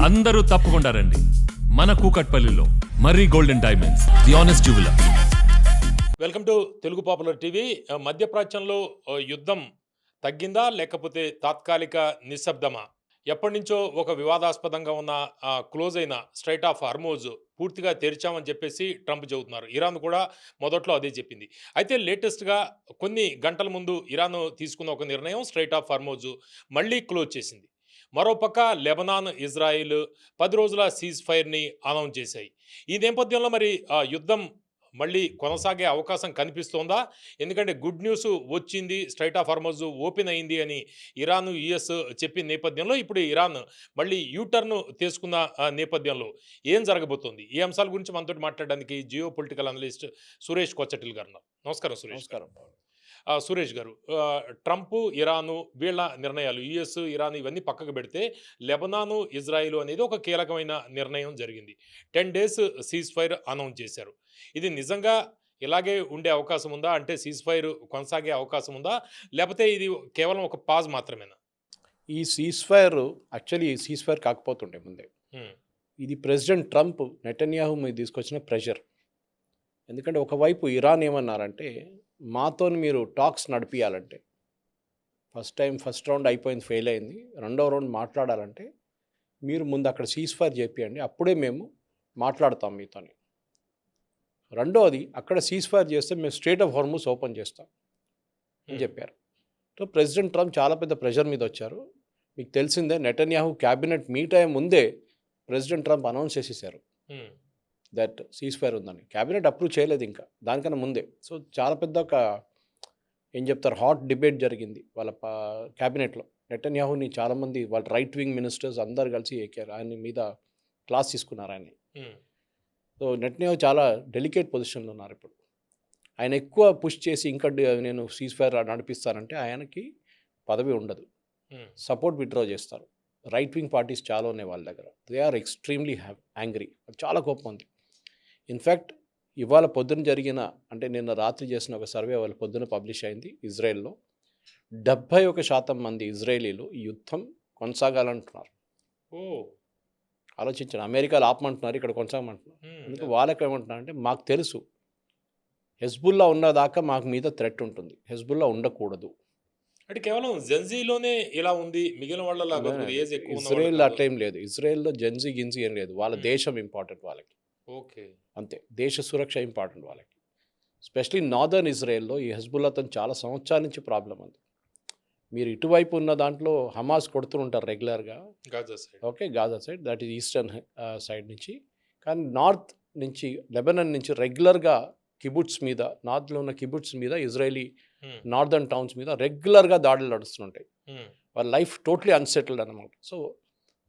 అందరూ తప్పకుండా రండి. మన కూకట్పల్లిలో Marri golden diamonds, the honest jeweller. Welcome to Telugu popular TV. మధ్యప్రాచ్యంలో యుద్ధం తగ్గిందా లేకపోతే తాత్కాలిక నిశ్శబ్దమా? ఎప్పటి నుంచో ఒక వివాదాస్పదంగా ఉన్న క్లోజ్ అయిన స్ట్రైట్ ఆఫ్ హార్మోజ్ పూర్తిగా తెరిచామని చెప్పేసి ట్రంప్ చెబుతున్నారు. ఇరాన్ కూడా మొదట్లో అదే చెప్పింది. అయితే లేటెస్ట్గా కొన్ని గంటల ముందు ఇరాన్ తీసుకున్న ఒక నిర్ణయం స్ట్రైట్ ఆఫ్ హార్మోజ్ మళ్ళీ క్లోజ్ చేసింది. మరోపక్క లెబనాన్, ఇజ్రాయిల్ 10 రోజుల సీజ్ ఫైర్ని అనౌన్స్ చేశాయి. ఈ నేపథ్యంలో మరి యుద్ధం మళ్ళీ కొనసాగే అవకాశం కనిపిస్తోందా? ఎందుకంటే గుడ్ న్యూస్ వచ్చింది, స్ట్రైట్ ఆఫ్ హార్మోజ్ ఓపెన్ అయింది అని ఇరాన్, యుఎస్ చెప్పిన నేపథ్యంలో ఇప్పుడు ఇరాన్ మళ్ళీ యూటర్న్ తీసుకున్న నేపథ్యంలో ఏం జరగబోతోంది? ఈ అంశాల గురించి మనతో మాట్లాడడానికి జియో పొలిటికల్ అనలిస్ట్ సురేష్ కొచ్చటిల్ గారు ఉన్నారు. నమస్కారం సురేష్. నమస్కారం. సురేష్ గారు, ట్రంప్, ఇరాను వీళ్ళ నిర్ణయాలు, యుఎస్, ఇరాన్ ఇవన్నీ పక్కకు పెడితే లెబనాను, ఇజ్రాయిల్ అనేది ఒక కీలకమైన నిర్ణయం జరిగింది. 10 days సీజ్ ఫైర్ అనౌన్స్ చేశారు. ఇది నిజంగా ఇలాగే ఉండే అవకాశం ఉందా? అంటే సీజ్ ఫైర్ కొనసాగే అవకాశం ఉందా, లేకపోతే ఇది కేవలం ఒక పాజ్ మాత్రమేనా? ఈ cease fire actually cease fire కాకపోతుండే ముందే. ఇది ప్రెసిడెంట్ ట్రంప్ నెటన్యాహు మీద తీసుకొచ్చిన ప్రెషర్. ఎందుకంటే ఒకవైపు ఇరాన్ ఏమన్నారంటే, మాతో మీరు టాక్స్ నడిపియాలంటే, ఫస్ట్ రౌండ్ అయిపోయింది, ఫెయిల్ అయింది, రెండవ రౌండ్ మాట్లాడాలంటే మీరు ముందు అక్కడ సీజ్ ఫైర్ చేపియండి, అప్పుడే మేము మాట్లాడతాం మీతోని. రెండవది, అక్కడ సీజ్ ఫైర్ చేస్తే మేము స్ట్రైట్ ఆఫ్ హార్మోజ్ ఓపెన్ చేస్తాం అని చెప్పారు. సో ప్రెసిడెంట్ ట్రంప్ చాలా పెద్ద ప్రెషర్ మీద వచ్చారు. మీకు తెలిసిందే, నెటన్యాహు క్యాబినెట్ మీట్ అయ్యే ముందే ప్రెసిడెంట్ ట్రంప్ అనౌన్స్ చేసేసారు దట్ సీజ్ ఫైర్ ఉందని. క్యాబినెట్ అప్రూవ్ చేయలేదు ఇంకా, దానికన్నా ముందే. సో చాలా పెద్ద ఒక ఏం చెప్తారు, హాట్ డిబేట్ జరిగింది వాళ్ళ క్యాబినెట్లో. నెటన్యాహుని చాలామంది వాళ్ళ రైట్ వింగ్ మినిస్టర్స్ అందరు కలిసి ఎక్కారు, ఆయన మీద క్లాస్ తీసుకున్నారు ఆయన్ని. సో నెటన్యాహు చాలా డెలికేట్ పొజిషన్లో ఉన్నారు ఇప్పుడు. ఆయన ఎక్కువ పుష్ చేసి ఇంకా నేను సీజ్ ఫైర్ నడిపిస్తానంటే ఆయనకి పదవి ఉండదు, సపోర్ట్ విత్డ్రా చేస్తారు. రైట్ వింగ్ పార్టీస్ చాలా ఉన్నాయి వాళ్ళ దగ్గర. దే ఆర్ ఎక్స్ట్రీమ్లీ యాంగ్రీ, చాలా కోపం ఉంది. ఇన్ఫ్యాక్ట్ ఇవాళ పొద్దున జరిగిన, అంటే నిన్న రాత్రి చేసిన ఒక సర్వే వాళ్ళ పొద్దున పబ్లిష్ అయింది. ఇజ్రాయెల్లో 71% మంది ఇజ్రాయేలీలు ఈ యుద్ధం కొనసాగాలంటున్నారు. ఆలోచించారు, అమెరికాలో ఆపమంటున్నారు, ఇక్కడ కొనసాగమంటున్నారు. ఎందుకంటే వాళ్ళకి ఏమంటున్నారు అంటే, మాకు తెలుసు హెజ్బుల్లా ఉన్నదాకా మాకు మీద థ్రెట్ ఉంటుంది, హెజ్బుల్లా ఉండకూడదు. అంటే కేవలం జెన్జీలోనే ఇలా ఉంది, మిగిలిన వాళ్ళ ఏజ్ ఎక్కువ ఇజ్రాయెల్ అట్లా ఏం లేదు. ఇజ్రాయెల్లో జెన్జీ గిన్జీ ఏం లేదు. వాళ్ళ దేశం ఇంపార్టెంట్ వాళ్ళకి. ఓకే, అంతే, దేశ సురక్ష ఇంపార్టెంట్ వాళ్ళకి. స్పెషలీ నార్దర్న్ ఇజ్రాయెల్లో ఈ హెజ్బుల్లాతో చాలా సంవత్సరాల నుంచి ప్రాబ్లం ఉంది. మీరు ఇటువైపు ఉన్న దాంట్లో హమాస్ కొడుతూ ఉంటారు రెగ్యులర్గా, Gaza side. Okay, Gaza side, that is eastern side నుంచి. కానీ నార్త్ నుంచి, లెబనన్ నుంచి రెగ్యులర్గా కిబుట్స్ మీద, నార్త్లో ఉన్న కిబుట్స్ మీద, ఇజ్రాయలీ నార్దర్న్ టౌన్స్ మీద రెగ్యులర్గా దాడులు నడుస్తుంటాయి. వాళ్ళ లైఫ్ టోటలీ అన్సెటిల్డ్ అనమాట. సో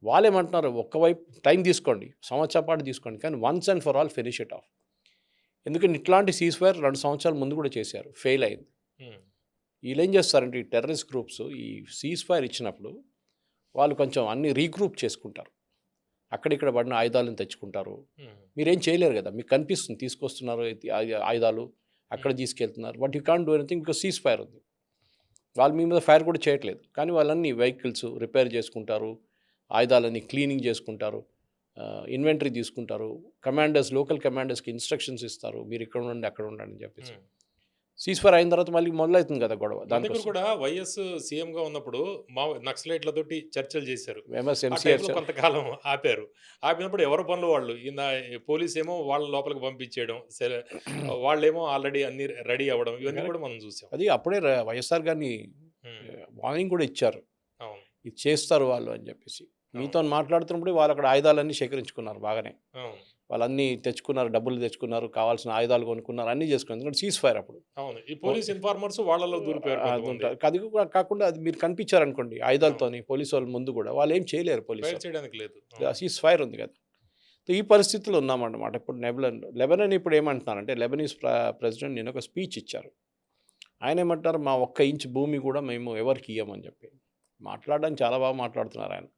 వాళ్ళు ఏమంటున్నారు, ఒక్కవైపు టైం తీసుకోండి, సంవత్సరం పాటు తీసుకోండి, కానీ once and for all finish it of. ఎందుకంటే ఇట్లాంటి సీజ్ ఫైర్ 2 సంవత్సరాల ముందు కూడా చేశారు, ఫెయిల్ అయింది. వీళ్ళు ఏం చేస్తారంటే, ఈ టెర్రరిస్ట్ గ్రూప్స్ ఈ సీజ్ ఫైర్ ఇచ్చినప్పుడు వాళ్ళు కొంచెం అన్ని రీగ్రూప్ చేసుకుంటారు, అక్కడిక్కడ పడిన ఆయుధాలను తెచ్చుకుంటారు. మీరేం చేయలేరు కదా, మీకు కనిపిస్తుంది తీసుకొస్తున్నారు ఆయుధాలు, అక్కడ తీసుకెళ్తున్నారు, but you can't do anything because cease fire ఉంది. వాళ్ళు మీ మీద ఫైర్ కూడా చేయట్లేదు, కానీ వాళ్ళన్నీ వెహికల్స్ రిపేర్ చేసుకుంటారు, ఆయుధాలన్నీ క్లీనింగ్ చేసుకుంటారు, ఇన్వెంటరీ తీసుకుంటారు. కమాండర్స్, లోకల్ కమాండర్స్కి ఇన్స్ట్రక్షన్స్ ఇస్తారు, మీరు ఇక్కడ ఉండండి, అక్కడ ఉండండి అని చెప్పేసి. సీజ్ ఫైర్ అయిన తర్వాత మళ్ళీ మొదలవుతుంది కదా గొడవ. దానికి కూడా వైఎస్ సీఎంగా ఉన్నప్పుడు మా నక్సలైట్లతోటి చర్చలు చేశారు, కొంతకాలం ఆపారు. ఆపినప్పుడు ఎవరి పనులు వాళ్ళు, పోలీస్ ఏమో వాళ్ళ లోపలికి పంపించేయడం, వాళ్ళేమో ఆల్రెడీ అన్ని రెడీ అవ్వడం, ఇవన్నీ కూడా మనం చూసాం. అది అప్పుడే వైఎస్ఆర్ గారిని వార్నింగ్ కూడా ఇచ్చారు, ఇది చేస్తారు వాళ్ళు అని చెప్పేసి. మీతో మాట్లాడుతున్నప్పుడు వాళ్ళు అక్కడ ఆయుధాలన్నీ సేకరించుకున్నారు బాగానే, వాళ్ళన్నీ తెచ్చుకున్నారు, డబ్బులు తెచ్చుకున్నారు, కావాల్సిన ఆయుధాలు కొనుక్కున్నారు, అన్నీ చేసుకున్నారు. ఎందుకంటే సీజ్ ఫైర్ అప్పుడు పోలీస్ ఇన్ఫార్మర్స్ వాళ్ళలో దూరిపోయారు. అది కాకుండా అది మీరు కనిపించారనుకోండి ఆయుధాలతోని పోలీసు వాళ్ళు ముందు కూడా, వాళ్ళు ఏం చేయలేరు, పోలీసు చేయడానికి లేదు, సీజ్ ఫైర్ ఉంది కదా. ఈ పరిస్థితుల్లో ఉన్నామన్నమాట ఇప్పుడు. లెబనన్ ఇప్పుడు ఏమంటున్నారంటే, లెబనీస్ ప్రెసిడెంట్ నేను ఒక స్పీచ్ ఇచ్చారు. ఆయన ఏమంటారు, మా 1 ఇంచ్ భూమి కూడా మేము ఎవరికి ఇవ్వమని చెప్పి మాట్లాడడానికి చాలా బాగా మాట్లాడుతున్నారు. ఆయన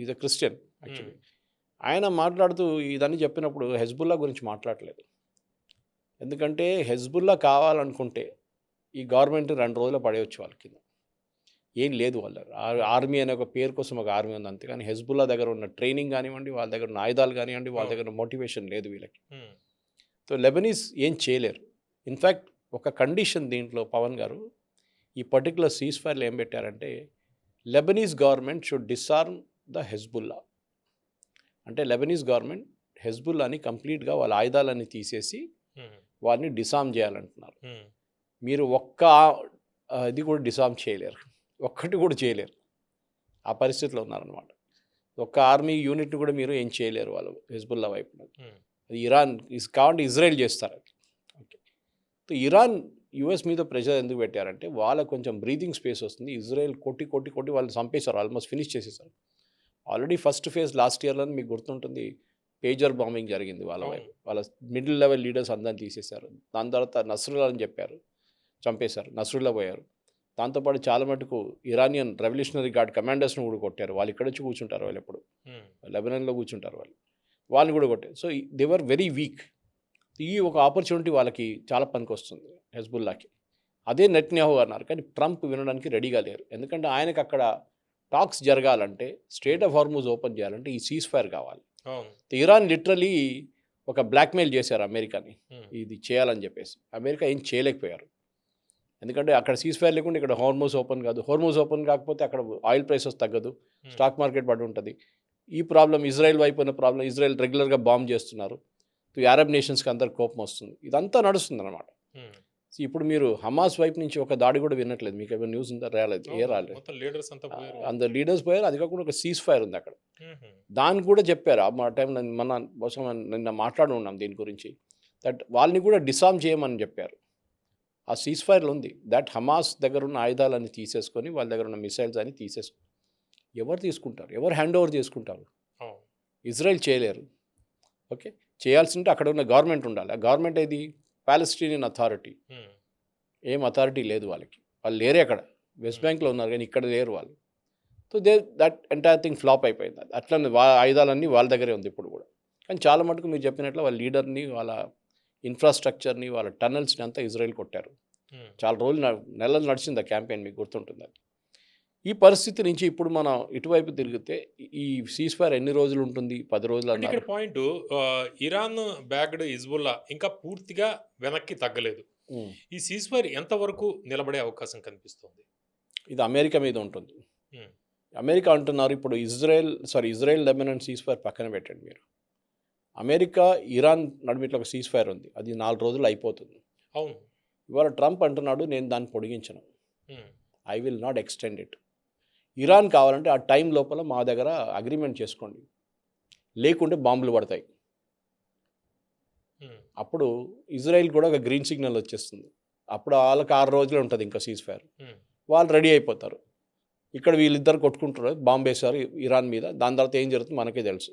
ఈజ్ అ క్రిస్టియన్ యాక్చువల్లీ. ఆయన మాట్లాడుతూ ఇదని చెప్పినప్పుడు హెజ్బుల్లా గురించి మాట్లాడలేదు. ఎందుకంటే హెజ్బుల్లా కావాలనుకుంటే ఈ గవర్నమెంట్ 2 రోజులు పడేయచ్చు వాళ్ళ కింద. ఏం లేదు వాళ్ళ ఆర్మీ అనే ఒక పేరు కోసం ఒక ఆర్మీ ఉంది, అంతేగాని హెజ్బుల్లా దగ్గర ఉన్న ట్రైనింగ్ కానివ్వండి, వాళ్ళ దగ్గర ఉన్న ఆయుధాలు కానివ్వండి, వాళ్ళ దగ్గర మోటివేషన్ లేదు వీళ్ళకి. సో లెబనీస్ ఏం చేయలేరు. ఇన్ఫ్యాక్ట్ ఒక కండిషన్ దీంట్లో పవన్ గారు ఈ పర్టికులర్ సీజ్ ఫైర్లో ఏం పెట్టారంటే, Lebanese government should disarm the Hezbollah. అంటే లెబనీస్ గవర్నమెంట్ హెజ్బుల్లాని కంప్లీట్గా వాళ్ళ ఆయుధాలన్నీ తీసేసి వారిని డిసార్మ్ చేయాలంటున్నారు. మీరు ఒక్క ఇది కూడా డిసార్మ్ చేయలేరు, ఒక్కటి కూడా చేయలేరు. ఆ పరిస్థితిలో ఉన్నారనమాట. ఒక్క ఆర్మీ యూనిట్ కూడా మీరు ఏం చేయలేరు వాళ్ళు హెజ్బుల్లా వైపు. అది ఇరాన్ కావాలంటే ఇజ్రాయెల్ చేస్తారు. ఓకే, సో ఇరాన్ యుఎస్ మీద ప్రెషర్ ఎందుకు పెట్టారంటే వాళ్ళకు కొంచెం బ్రీతింగ్ స్పేస్ వస్తుంది. ఇజ్రాయెల్ కొట్టి కొట్టి కొట్టి వాళ్ళు చంపేశారు, ఆల్మోస్ట్ ఫినిష్ చేసేసారు. ఆల్రెడీ ఫస్ట్ ఫేజ్ లాస్ట్ ఇయర్లో మీకు గుర్తుంటుంది, పేజర్ బాంబింగ్ జరిగింది వాళ్ళ వైపు. వాళ్ళ మిడిల్ లెవెల్ లీడర్స్ అందరిని తీసేశారు. దాని తర్వాత నస్రుల్లా అని చెప్పారు, చంపేశారు, నస్రుల్లా పోయారు. దాంతోపాటు చాలా మటుకు ఇరానియన్ రెవల్యూషనరీ గార్డ్ కమాండర్స్ని కూడా కొట్టారు. వాళ్ళు ఇక్కడ వచ్చి కూర్చుంటారు, వాళ్ళు ఎప్పుడు లెబనాన్లో కూర్చుంటారు, వాళ్ళని కూడా కొట్టారు. So they were very weak. ఈ ఒక ఆపర్చునిటీ వాళ్ళకి చాలా పనికి వస్తుంది హెజ్బుల్లాకి. అదే నెతన్యాహు అన్నారు, కానీ ట్రంప్ వినడానికి రెడీగా లేరు. ఎందుకంటే ఆయనకు అక్కడ టాక్స్ జరగాలంటే, స్ట్రేట్ ఆఫ్ హార్మూజ్ ఓపెన్ చేయాలంటే ఈ సీజ్ ఫైర్ కావాలి. ఇరాన్ లిటరలీ ఒక బ్లాక్మెయిల్ చేశారు అమెరికాని ఇది చేయాలని చెప్పేసి. అమెరికా ఏం చేయలేకపోయారు, ఎందుకంటే అక్కడ సీజ్ ఫైర్ లేకుండా ఇక్కడ హార్మూజ్ ఓపెన్ కాదు. హార్మూజ్ ఓపెన్ కాకపోతే అక్కడ ఆయిల్ ప్రైసెస్ తగ్గదు, స్టాక్ మార్కెట్ పడి ఉంటుంది. ఈ ప్రాబ్లం ఇజ్రాయెల్ వైపు ఉన్న ప్రాబ్లం, ఇజ్రాయెల్ రెగ్యులర్గా బాంబ్ చేస్తున్నారు, అరబ్ నేషన్స్కి అందరికి కోపం వస్తుంది. ఇదంతా నడుస్తుంది అనమాట. ఇప్పుడు మీరు హమాస్ వైపు నుంచి ఒక దాడి కూడా వినట్లేదు. మీకు ఏమైనా న్యూస్ ఉందా? రాలేదు, రాలేదు. అందరు లీడర్స్ పోయారు. అది కాకుండా ఒక సీజ్ ఫైర్ ఉంది అక్కడ, దాన్ని కూడా చెప్పారు ఆ టైం. నిన్న మాట్లాడి ఉన్నాం దీని గురించి, దట్ వాళ్ళని కూడా డిసార్మ్ చేయమని చెప్పారు. ఆ సీజ్ ఫైర్లో ఉంది దట్ హమాస్ దగ్గర ఉన్న ఆయుధాలన్నీ తీసేసుకొని, వాళ్ళ దగ్గర ఉన్న మిసైల్స్ అని తీసేసుకొని ఎవరు తీసుకుంటారు, ఎవరు హ్యాండ్ ఓవర్ చేసుకుంటారు? ఇజ్రాయెల్ చేయలేరు. ఓకే, చేయాల్సింటే అక్కడ ఉన్న గవర్నమెంట్ ఉండాలి. ఆ గవర్నమెంట్ ఏది? Palestinian authority. ఏం అథారిటీ లేదు వాళ్ళకి, వాళ్ళు లేరే అక్కడ. వెస్ట్ బ్యాంక్లో ఉన్నారు కానీ ఇక్కడ లేరు వాళ్ళు. So that entire thing flop అయిపోయింది. అట్లనే ఆయుధాలన్నీ వాళ్ళ దగ్గరే ఉంది ఇప్పుడు కూడా. కానీ చాలా మటుకు మీరు చెప్పినట్లు వాళ్ళ లీడర్ని, వాళ్ళ ఇన్ఫ్రాస్ట్రక్చర్ని, వాళ్ళ టన్నల్స్ని అంతా ఇజ్రాయెల్ కొట్టారు. చాలా రోజులు నెలలు నడిచింది ఆ క్యాంపెయిన్, మీకు గుర్తుంటుంది. ఈ పరిస్థితి నుంచి ఇప్పుడు మనం ఇటువైపు తిరిగితే ఈ సీజ్ ఫైర్ ఎన్ని రోజులు ఉంటుంది? 10 రోజులు ఇక్కడ పాయింట్, ఇరాన్ బ్యాగ్డ్ హిజ్బుల్లా ఇంకా పూర్తిగా వెనక్కి తగ్గలేదు. ఈ సీజ్ ఫైర్ ఎంతవరకు నిలబడే అవకాశం కనిపిస్తుంది? ఇది అమెరికా మీద ఉంటుంది. అమెరికా అంటున్నారు ఇప్పుడు ఇజ్రాయెల్ లెబనాన్ సీజ్ ఫైర్ పక్కన పెట్టండి మీరు. అమెరికా ఇరాన్ నడుమిట్లో ఒక సీజ్ ఫైర్ ఉంది, అది 4 రోజులు అయిపోతుంది. అవును, ఇవాళ ట్రంప్ అంటున్నాడు నేను దాన్ని పొడిగించను, I will not extend it. Iran కావాలంటే ఆ టైం లోపల మా దగ్గర అగ్రిమెంట్ చేసుకోండి, లేకుంటే బాంబులు పడతాయి. అప్పుడు ఇజ్రాయెల్ కూడా ఒక గ్రీన్ సిగ్నల్ వచ్చేస్తుంది. అప్పుడు వాళ్ళకి 6 రోజులే ఉంటుంది ఇంకా సీజ్ ఫైర్. వాళ్ళు రెడీ అయిపోతారు. ఇక్కడ వీళ్ళిద్దరు కొట్టుకుంటారు, బాంబు వేశారు ఇరాన్ మీద. దాని తర్వాత ఏం జరుగుతుంది మనకే తెలుసు.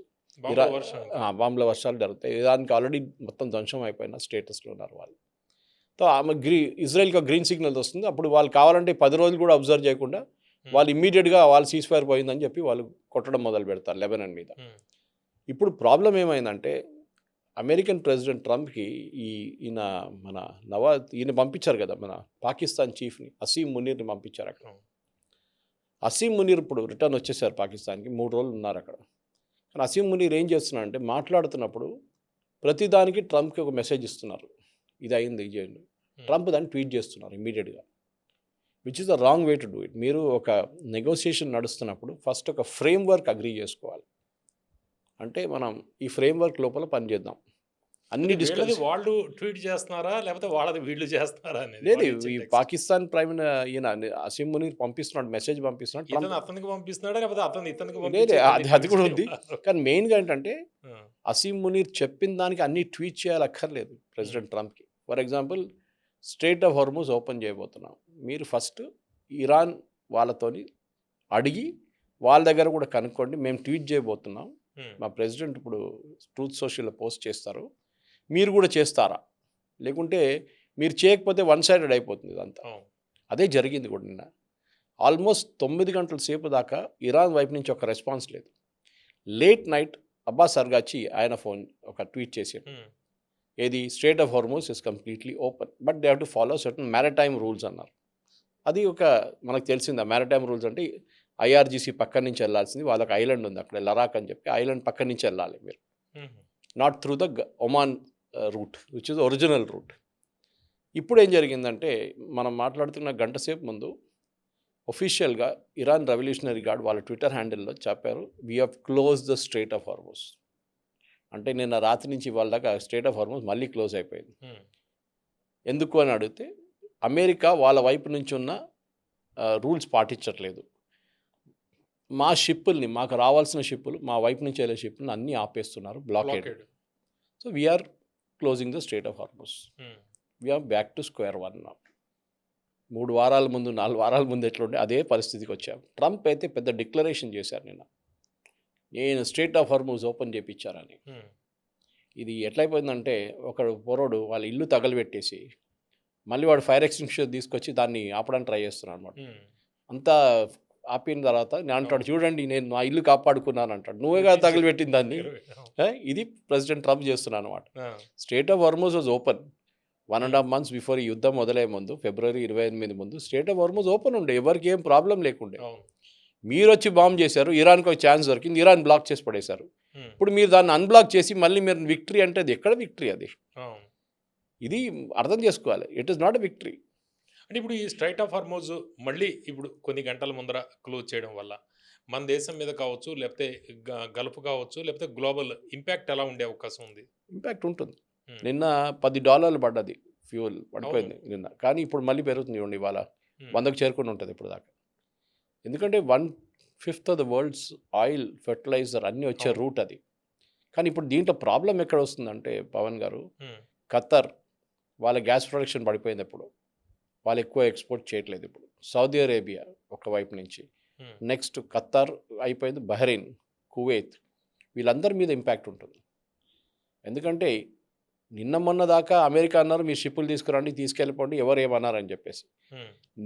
బాంబుల వర్షాలు జరుగుతాయి. ఇరాన్కి ఆల్రెడీ మొత్తం ధ్వంసం అయిపోయిన స్టేటస్లో ఉన్నారు వాళ్ళు. సో ఆమె ఇజ్రాయెల్కి గ్రీన్ సిగ్నల్ వస్తుంది. అప్పుడు వాళ్ళు కావాలంటే 10 రోజులు కూడా అబ్జర్వ్ చేయకుండా వాళ్ళు ఇమ్మీడియట్గా వాళ్ళు సీజ్ ఫైర్ పోయిందని చెప్పి వాళ్ళు కొట్టడం మొదలు పెడతారు లెబనాన్ మీద. ఇప్పుడు ప్రాబ్లం ఏమైందంటే అమెరికన్ ప్రెసిడెంట్ ట్రంప్కి ఈయన పంపించారు కదా, మన పాకిస్తాన్ చీఫ్ని అసీం మునీర్ని పంపించారు అక్కడ. అసీం మునీర్ ఇప్పుడు రిటర్న్ వచ్చేసారు పాకిస్తాన్కి, 3 రోజులు ఉన్నారు అక్కడ. కానీ అసీం మునీర్ ఏం చేస్తున్నారంటే మాట్లాడుతున్నప్పుడు ప్రతిదానికి ట్రంప్కి ఒక మెసేజ్ ఇస్తున్నారు, ఇది అయింది, ఇది చేయండి. ట్రంప్ దాన్ని ట్వీట్ చేస్తున్నారు ఇమ్మీడియట్గా, which is the wrong way to do it. మీరు ఒక నెగోసియేషన్ నడుస్తున్నప్పుడు ఫస్ట్ ఒక ఫ్రేమ్వర్క్ అగ్రీ చేసుకోవాలి. అంటే మనం ఈ ఫ్రేమ్వర్క్ లోపల పనిచేద్దాం, అన్ని డిస్కస్. వాళ్ళు ట్వీట్ చేస్తున్నారా లేకపోతే వాళ్ళది వీళ్ళు చేస్తున్నారా అనేది లేదు. ఈ పాకిస్తాన్ ప్రైమ్ ఈయన అసీం మునీర్ పంపిస్తున్నాడు, మెసేజ్ పంపిస్తున్నాడు, అతనికి పంపిస్తున్నాడా లేకపోతే అతను ఇతనికి? లేదు, అది కూడా ఉంది. కానీ మెయిన్గా ఏంటంటే అసీం మునీర్ చెప్పిన దానికి అన్ని ట్వీట్ చేయాలక్కర్లేదు ప్రెసిడెంట్ ట్రంప్కి. For example, strait of Hormuz open చేయబోతున్నాం, మీరు ఫస్ట్ ఇరాన్ వాళ్ళతోని అడిగి వాళ్ళ దగ్గర కూడా కనుక్కోండి, మేము ట్వీట్ చేయబోతున్నాం, మా ప్రెసిడెంట్ ఇప్పుడు ట్రూత్ సోషల్లో పోస్ట్ చేస్తారు, మీరు కూడా చేస్తారా? లేకుంటే మీరు చేయకపోతే వన్ సైడెడ్ అయిపోతుంది ఇదంతా. అదే జరిగింది కూడా నిన్న. ఆల్మోస్ట్ 9 గంటల సేపు దాకా ఇరాన్ వైపు నుంచి ఒక రెస్పాన్స్ లేదు. లేట్ నైట్ అబ్బాస్ అర్గాచి ఆయన ఫోన్ ఒక ట్వీట్ చేశాడు, ఏది straight of Hormuz is completely open but they have to follow certain maritime rules అన్నారు. అది ఒక మనకు తెలిసింది మ్యారిటైమ్ రూల్స్ అంటే ఐఆర్జీసీ పక్క నుంచి వెళ్ళాల్సింది, వాళ్ళకి ఐలాండ్ ఉంది అక్కడ లరాక్ అని చెప్పి, ఐలాండ్ పక్క నుంచి వెళ్ళాలి మీరు, not through the Oman route which is original route. ఇప్పుడు ఏం జరిగిందంటే మనం మాట్లాడుతున్న గంట సేపు ముందు ఒఫీషియల్గా ఇరాన్ రెవల్యూషనరీ గార్డ్ వాళ్ళ ట్విట్టర్ హ్యాండిల్లో చెప్పారు, we have close the strait of Hormuz. అంటే నిన్న రాత్రి నుంచి వాళ్ళ దాకా స్ట్రైట్ ఆఫ్ హార్మోస్ మళ్ళీ క్లోజ్ అయిపోయింది. ఎందుకు అని అడిగితే అమెరికా వాళ్ళ వైపు నుంచి ఉన్న రూల్స్ పాటించట్లేదు, మా షిప్పుల్ని, మాకు రావాల్సిన షిప్పులు, మా వైపు నుంచి వెళ్ళే షిప్పులను అన్నీ ఆపేస్తున్నారు, blockade. So we're closing the strait of Hormuz, we're back to square one. 3 వారాల ముందు 4 వారాల ముందు ఎట్లుండే అదే పరిస్థితికి వచ్చాం. ట్రంప్ అయితే పెద్ద డిక్లరేషన్ చేశారు నిన్న, నేను స్ట్రైట్ ఆఫ్ హార్మోస్ ఓపెన్ చేయించారని. ఇది ఎట్లయిపోయిందంటే ఒకడు పోరోడు వాళ్ళ ఇల్లు తగలబెట్టేసి మళ్ళీ వాడు ఫైర్ ఎక్స్టింగ్విషర్ తీసుకొచ్చి దాన్ని ఆపడానికి ట్రై చేస్తున్నాడు అనమాట. అంతా ఆపిన తర్వాత నేను అంటాడు, చూడండి నేను నా ఇల్లు కాపాడుకున్నాను అంటాడు, నువ్వేగా తగలబెట్టింది దాన్ని. ఇది ప్రెసిడెంట్ ట్రంప్ చేస్తున్నాను అనమాట. Straight of హార్మోస్ was open 1.5 months before ఈ యుద్ధం మొదలయ్యే ముందు, ఫిబ్రవరి 28 ముందు స్ట్రైట్ ఆఫ్ హార్మోస్ ఓపెన్ ఉండే, ఎవరికి ఏం ప్రాబ్లం లేకుండే. మీరు వచ్చి బాంబ్ చేశారు, ఇరాన్కి ఒక ఛాన్స్ దొరికింది, ఇరాన్ బ్లాక్ చేసి పడేశారు. ఇప్పుడు మీరు దాన్ని అన్బ్లాక్ చేసి మళ్ళీ మీరు విక్టరీ అంటే అది ఎక్కడ విక్టరీ? అది ఇది అర్థం చేసుకోవాలి, it is not a victory. అంటే ఇప్పుడు ఈ స్ట్రైట్ ఆఫ్ హార్మోజ్ మళ్ళీ ఇప్పుడు కొన్ని గంటల ముందర క్లోజ్ చేయడం వల్ల మన దేశం మీద కావచ్చు, లేకపోతే గల్ఫ్ కావచ్చు, లేకపోతే గ్లోబల్ ఇంపాక్ట్ ఎలా ఉండే అవకాశం ఉంది? ఇంపాక్ట్ ఉంటుంది. నిన్న $10 పడ్డది ఫ్యూల్ పడిపోయింది నిన్న, కానీ ఇప్పుడు మళ్ళీ పెరుగుతుంది చూడండి, ఇవాళ 100కు చేరుకుని ఉంటుంది ఇప్పుడు దాకా. ఎందుకంటే 1/5 of the world's oil, fertiliser అన్నీ వచ్చే రూట్ అది. కానీ ఇప్పుడు దీంట్లో ప్రాబ్లం ఎక్కడ వస్తుందంటే పవన్ గారు, ఖతర్ వాళ్ళ గ్యాస్ ప్రొడక్షన్ పడిపోయింది, ఇప్పుడు వాళ్ళు ఎక్కువ ఎక్స్పోర్ట్ చేయట్లేదు. ఇప్పుడు సౌదీ అరేబియా ఒకవైపు నుంచి, నెక్స్ట్ ఖతర్ అయిపోయింది, బహ్రెయిన్, కువైత్, వీళ్ళందరి మీద ఇంపాక్ట్ ఉంటుంది. ఎందుకంటే నిన్న మొన్న దాకా అమెరికా అన్నారు మీ షిప్పులు తీసుకురండి, తీసుకెళ్ళిపోండి, ఎవరు ఏమన్నారని చెప్పేసి.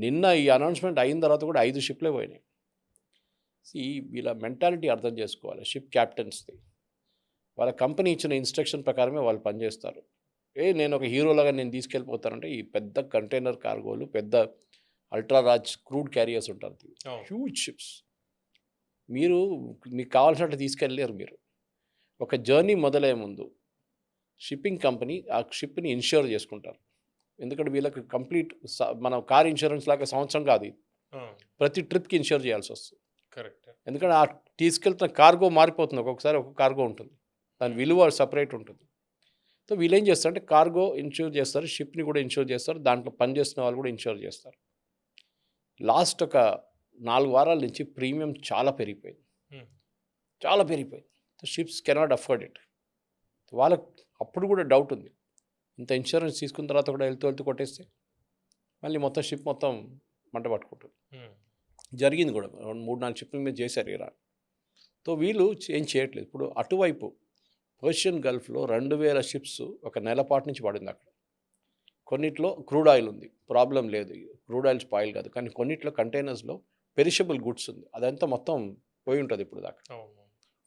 నిన్న ఈ అనౌన్స్మెంట్ అయిన తర్వాత కూడా 5 షిప్లే పోయినాయి. ఈ వీళ్ళ మెంటాలిటీ అర్థం చేసుకోవాలి, షిప్ క్యాప్టెన్స్ది. వాళ్ళ కంపెనీ ఇచ్చిన ఇన్స్ట్రక్షన్ ప్రకారమే వాళ్ళు పనిచేస్తారు. నేను ఒక హీరోలాగా నేను తీసుకెళ్ళిపోతానంటే ఈ పెద్ద కంటైనర్ కార్గోలు, పెద్ద అల్ట్రారాజ్ క్రూడ్ క్యారియర్స్ ఉంటారు, హ్యూజ్ షిప్స్. మీకు కావాల్సినట్టు తీసుకెళ్ళలేరు. మీరు ఒక జర్నీ మొదలయ్యే ముందు షిప్పింగ్ కంపెనీ ఆ షిప్ని ఇన్ష్యూర్ చేసుకుంటారు. ఎందుకంటే వీళ్ళకి కంప్లీట్ మన కార్ ఇన్సూరెన్స్ లాగా సంవత్సరం కాదు ఇది, ప్రతి ట్రిప్కి ఇన్ష్యూర్ చేయాల్సి వస్తుంది. కరెక్ట్. ఎందుకంటే ఆ తీసుకెళ్తున్న కార్గో మారిపోతుంది, ఒక్కొక్కసారి ఒక్కొక్క కార్గో ఉంటుంది, దాని విలువ సపరేట్ ఉంటుంది. సో వీళ్ళు ఏం చేస్తారంటే కార్గో ఇన్ష్యూర్ చేస్తారు, షిప్ని కూడా ఇన్ష్యూర్ చేస్తారు, దాంట్లో పనిచేస్తున్న వాళ్ళు కూడా ఇన్ష్యూర్ చేస్తారు. లాస్ట్ ఒక 4 వారాల నుంచి ప్రీమియం చాలా పెరిగిపోయింది. Ships cannot afford it. వాళ్ళకి అప్పుడు కూడా డౌట్ ఉంది, ఇంత ఇన్సూరెన్స్ తీసుకున్న తర్వాత కూడా వెళ్తూ కొట్టేస్తే మళ్ళీ మొత్తం షిప్ మొత్తం మంట పట్టుకుంటుంది. జరిగింది కూడా, 3-4 షిప్ల మీద చేశారు ఇరాన్. సో వీళ్ళు ఏం చేయట్లేదు. ఇప్పుడు అటువైపు పర్షియన్ గల్ఫ్లో 2000 షిప్స్ ఒక నెల పాటు నుంచి పడింది అక్కడ. కొన్నిట్లో క్రూడ్ ఆయిల్ ఉంది, ప్రాబ్లం లేదు, క్రూడ్ ఆయిల్ స్పాయిల్ కాదు. కానీ కొన్నిట్లో కంటైనర్స్లో పెరిషబుల్ గుడ్స్ ఉంది, అదంతా మొత్తం పోయి ఉంటుంది ఇప్పుడు దాకా.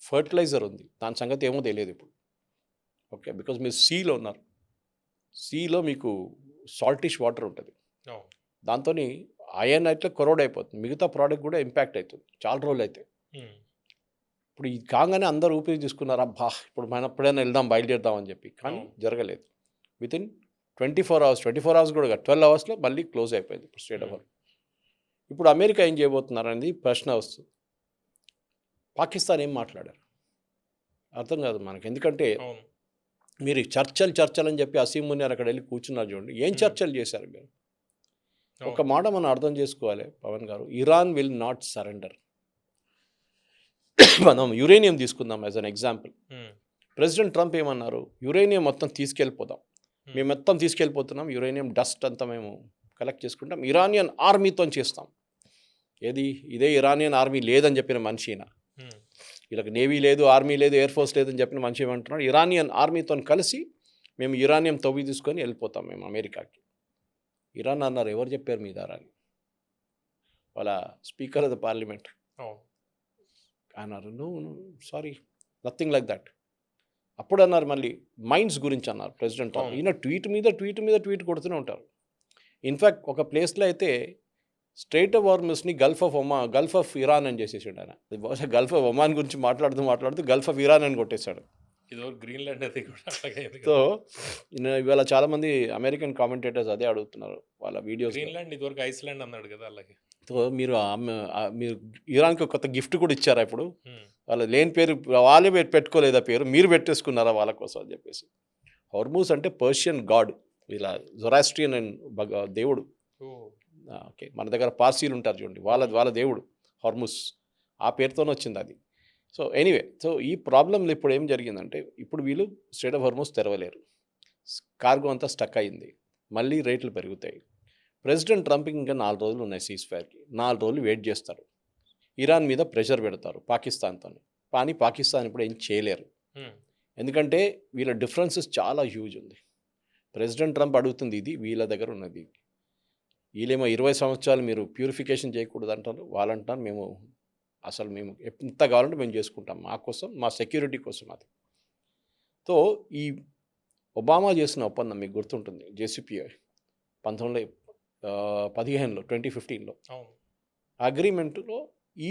ఫర్టిలైజర్ ఉంది, దాని సంగతి ఏమో తెలియదు ఇప్పుడు. ఓకే, బికాజ్ మీరు సీలో ఉన్నారు, సీలో మీకు సాల్టిష్ వాటర్ ఉంటుంది, దాంతో అయన్ అయితే కొరోడ్ అయిపోతుంది, మిగతా ప్రోడక్ట్ కూడా ఇంపాక్ట్ అవుతుంది చాలా రోజులు అయితే. ఇప్పుడు ఇది కాగానే అందరూ ఊపిరి తీసుకున్నారు, అబ్బా ఇప్పుడు మనం ఎప్పుడైనా వెళ్దాం బయలుదేరుదామని చెప్పి. కానీ జరగలేదు. వితిన్ 24 అవర్స్ కూడా 12 అవర్స్లో మళ్ళీ క్లోజ్ అయిపోయింది ఇప్పుడు స్ట్రైట్ ఆఫ్. ఇప్పుడు అమెరికా ఏం చేయబోతున్నారు అనేది ప్రశ్న వస్తుంది. పాకిస్తాన్ ఏం మాట్లాడారు అర్థం కాదు మనకి. ఎందుకంటే మీరు చర్చలు అని చెప్పి అసీం మునియార్ అక్కడ వెళ్ళి కూర్చున్నారు చూడండి, ఏం చర్చలు చేశారు మీరు? ఒక మాట మనం అర్థం చేసుకోవాలి పవన్ గారు, ఇరాన్ విల్ నాట్ సరెండర్. మనం యురేనియం తీసుకుందాం as an example. President Trump ఏమన్నారు, యురేనియం మొత్తం తీసుకెళ్ళిపోదాం, మేము మొత్తం తీసుకెళ్ళిపోతున్నాం, యురేనియం డస్ట్ అంతా మేము కలెక్ట్ చేసుకుంటాం, ఇరానియన్ ఆర్మీతో చేస్తాం. ఇదే ఇరానియన్ ఆర్మీ లేదని చెప్పిన మనిషి ఈయన. వీళ్ళకి నేవీ లేదు, ఆర్మీ లేదు, ఎయిర్ ఫోర్స్ లేదని చెప్పిన మనిషి ఏమంటున్నాడు, ఇరానియన్ ఆర్మీతో కలిసి మేము యురానియం తవ్వి తీసుకొని వెళ్ళిపోతాం మేము అమెరికాకి. ఇరాన్ అన్నారు, ఎవరు చెప్పారు మీ దారాన్ని? వాళ్ళ స్పీకర్ ఆఫ్ ద పార్లమెంట్ అన్నారు, no sorry nothing like that. అప్పుడు అన్నారు మళ్ళీ మైండ్స్ గురించి అన్నారు ప్రెసిడెంట్. ఈయన ట్వీట్ మీద ట్వీట్ కొడుతూనే ఉంటారు. ఇన్ఫ్యాక్ట్ ఒక ప్లేస్లో అయితే స్ట్రైట్ ఆఫ్ హార్మస్ని గల్ఫ్ ఆఫ్ ఇరాన్ అని చేసేసాడు ఆయన. బహుశా గల్ఫ్ ఆఫ్ ఒమాన్ గురించి మాట్లాడుతూ గల్ఫ్ ఆఫ్ ఇరాన్ అని కొట్టేశాడు. ఇదో గ్రీన్లాండ్ అది కూడా అట్లాగే అయింది సో కదా. ఇవాళ చాలామంది అమెరికన్ కామెంటేటర్స్ అదే అడుగుతున్నారు వాళ్ళ వీడియోస్. గ్రీన్లాండ్ ఇదివరకు ఐస్లాండ్ అన్నాడు కదా అలాగే. సో మీరు మీరు ఇరాన్కి కొత్త గిఫ్ట్ కూడా ఇచ్చారా ఇప్పుడు? ఉమ్, వాళ్ళ లేని పేరు వాళ్ళే పెట్టుకోలేదా పేరు, మీరు పెట్టేసుకున్నారా వాళ్ళ కోసం అని చెప్పేసి. హోర్మూజ్ అంటే పర్షియన్ గాడ్, వీళ్ళ జొరాస్ట్రియన్ అండ్ దేవుడు. ఓ, ఓకే, మన దగ్గర పార్సీలు ఉంటారు చూడండి, వాళ్ళ దేవుడు హోర్మూజ్, ఆ పేరుతోనే వచ్చింది అది. సో ఎనీవే, సో ఈ ప్రాబ్లంలో ఇప్పుడు ఏం జరిగిందంటే ఇప్పుడు వీళ్ళు స్ట్రైట్ ఆఫ్ హోర్మూజ్ తెరవలేరు, కార్గో అంతా స్టక్ అయింది, మళ్ళీ రేట్లు పెరుగుతాయి. ప్రెసిడెంట్ ట్రంప్ ఇంకా 4 రోజులు ఉన్నాయి సీజ్ ఫైర్కి, 4 రోజులు వెయిట్ చేస్తారు, ఇరాన్ మీద ప్రెషర్ పెడతారు పాకిస్తాన్తో. కానీ పాకిస్తాన్ ఇప్పుడు ఏం చేయలేరు, ఉమ్, ఎందుకంటే వీళ్ళ డిఫరెన్సెస్ చాలా హ్యూజ్ ఉంది. ప్రెసిడెంట్ ట్రంప్ అడుగుతుంది ఇది, వీళ్ళ దగ్గర ఉన్నది. వీళ్ళేమో 20 సంవత్సరాలు మీరు ప్యూరిఫికేషన్ చేయకూడదు అంటారు, వాళ్ళంటారు మేము ఎంత కావాలంటే మేము చేసుకుంటాం, మా కోసం, మా సెక్యూరిటీ కోసం అది. సో ఈ ఒబామా చేసిన ఒప్పందం మీకు గుర్తుంటుంది, జేసీపీఐ 2015లో 2015లో అవును. అగ్రిమెంట్లో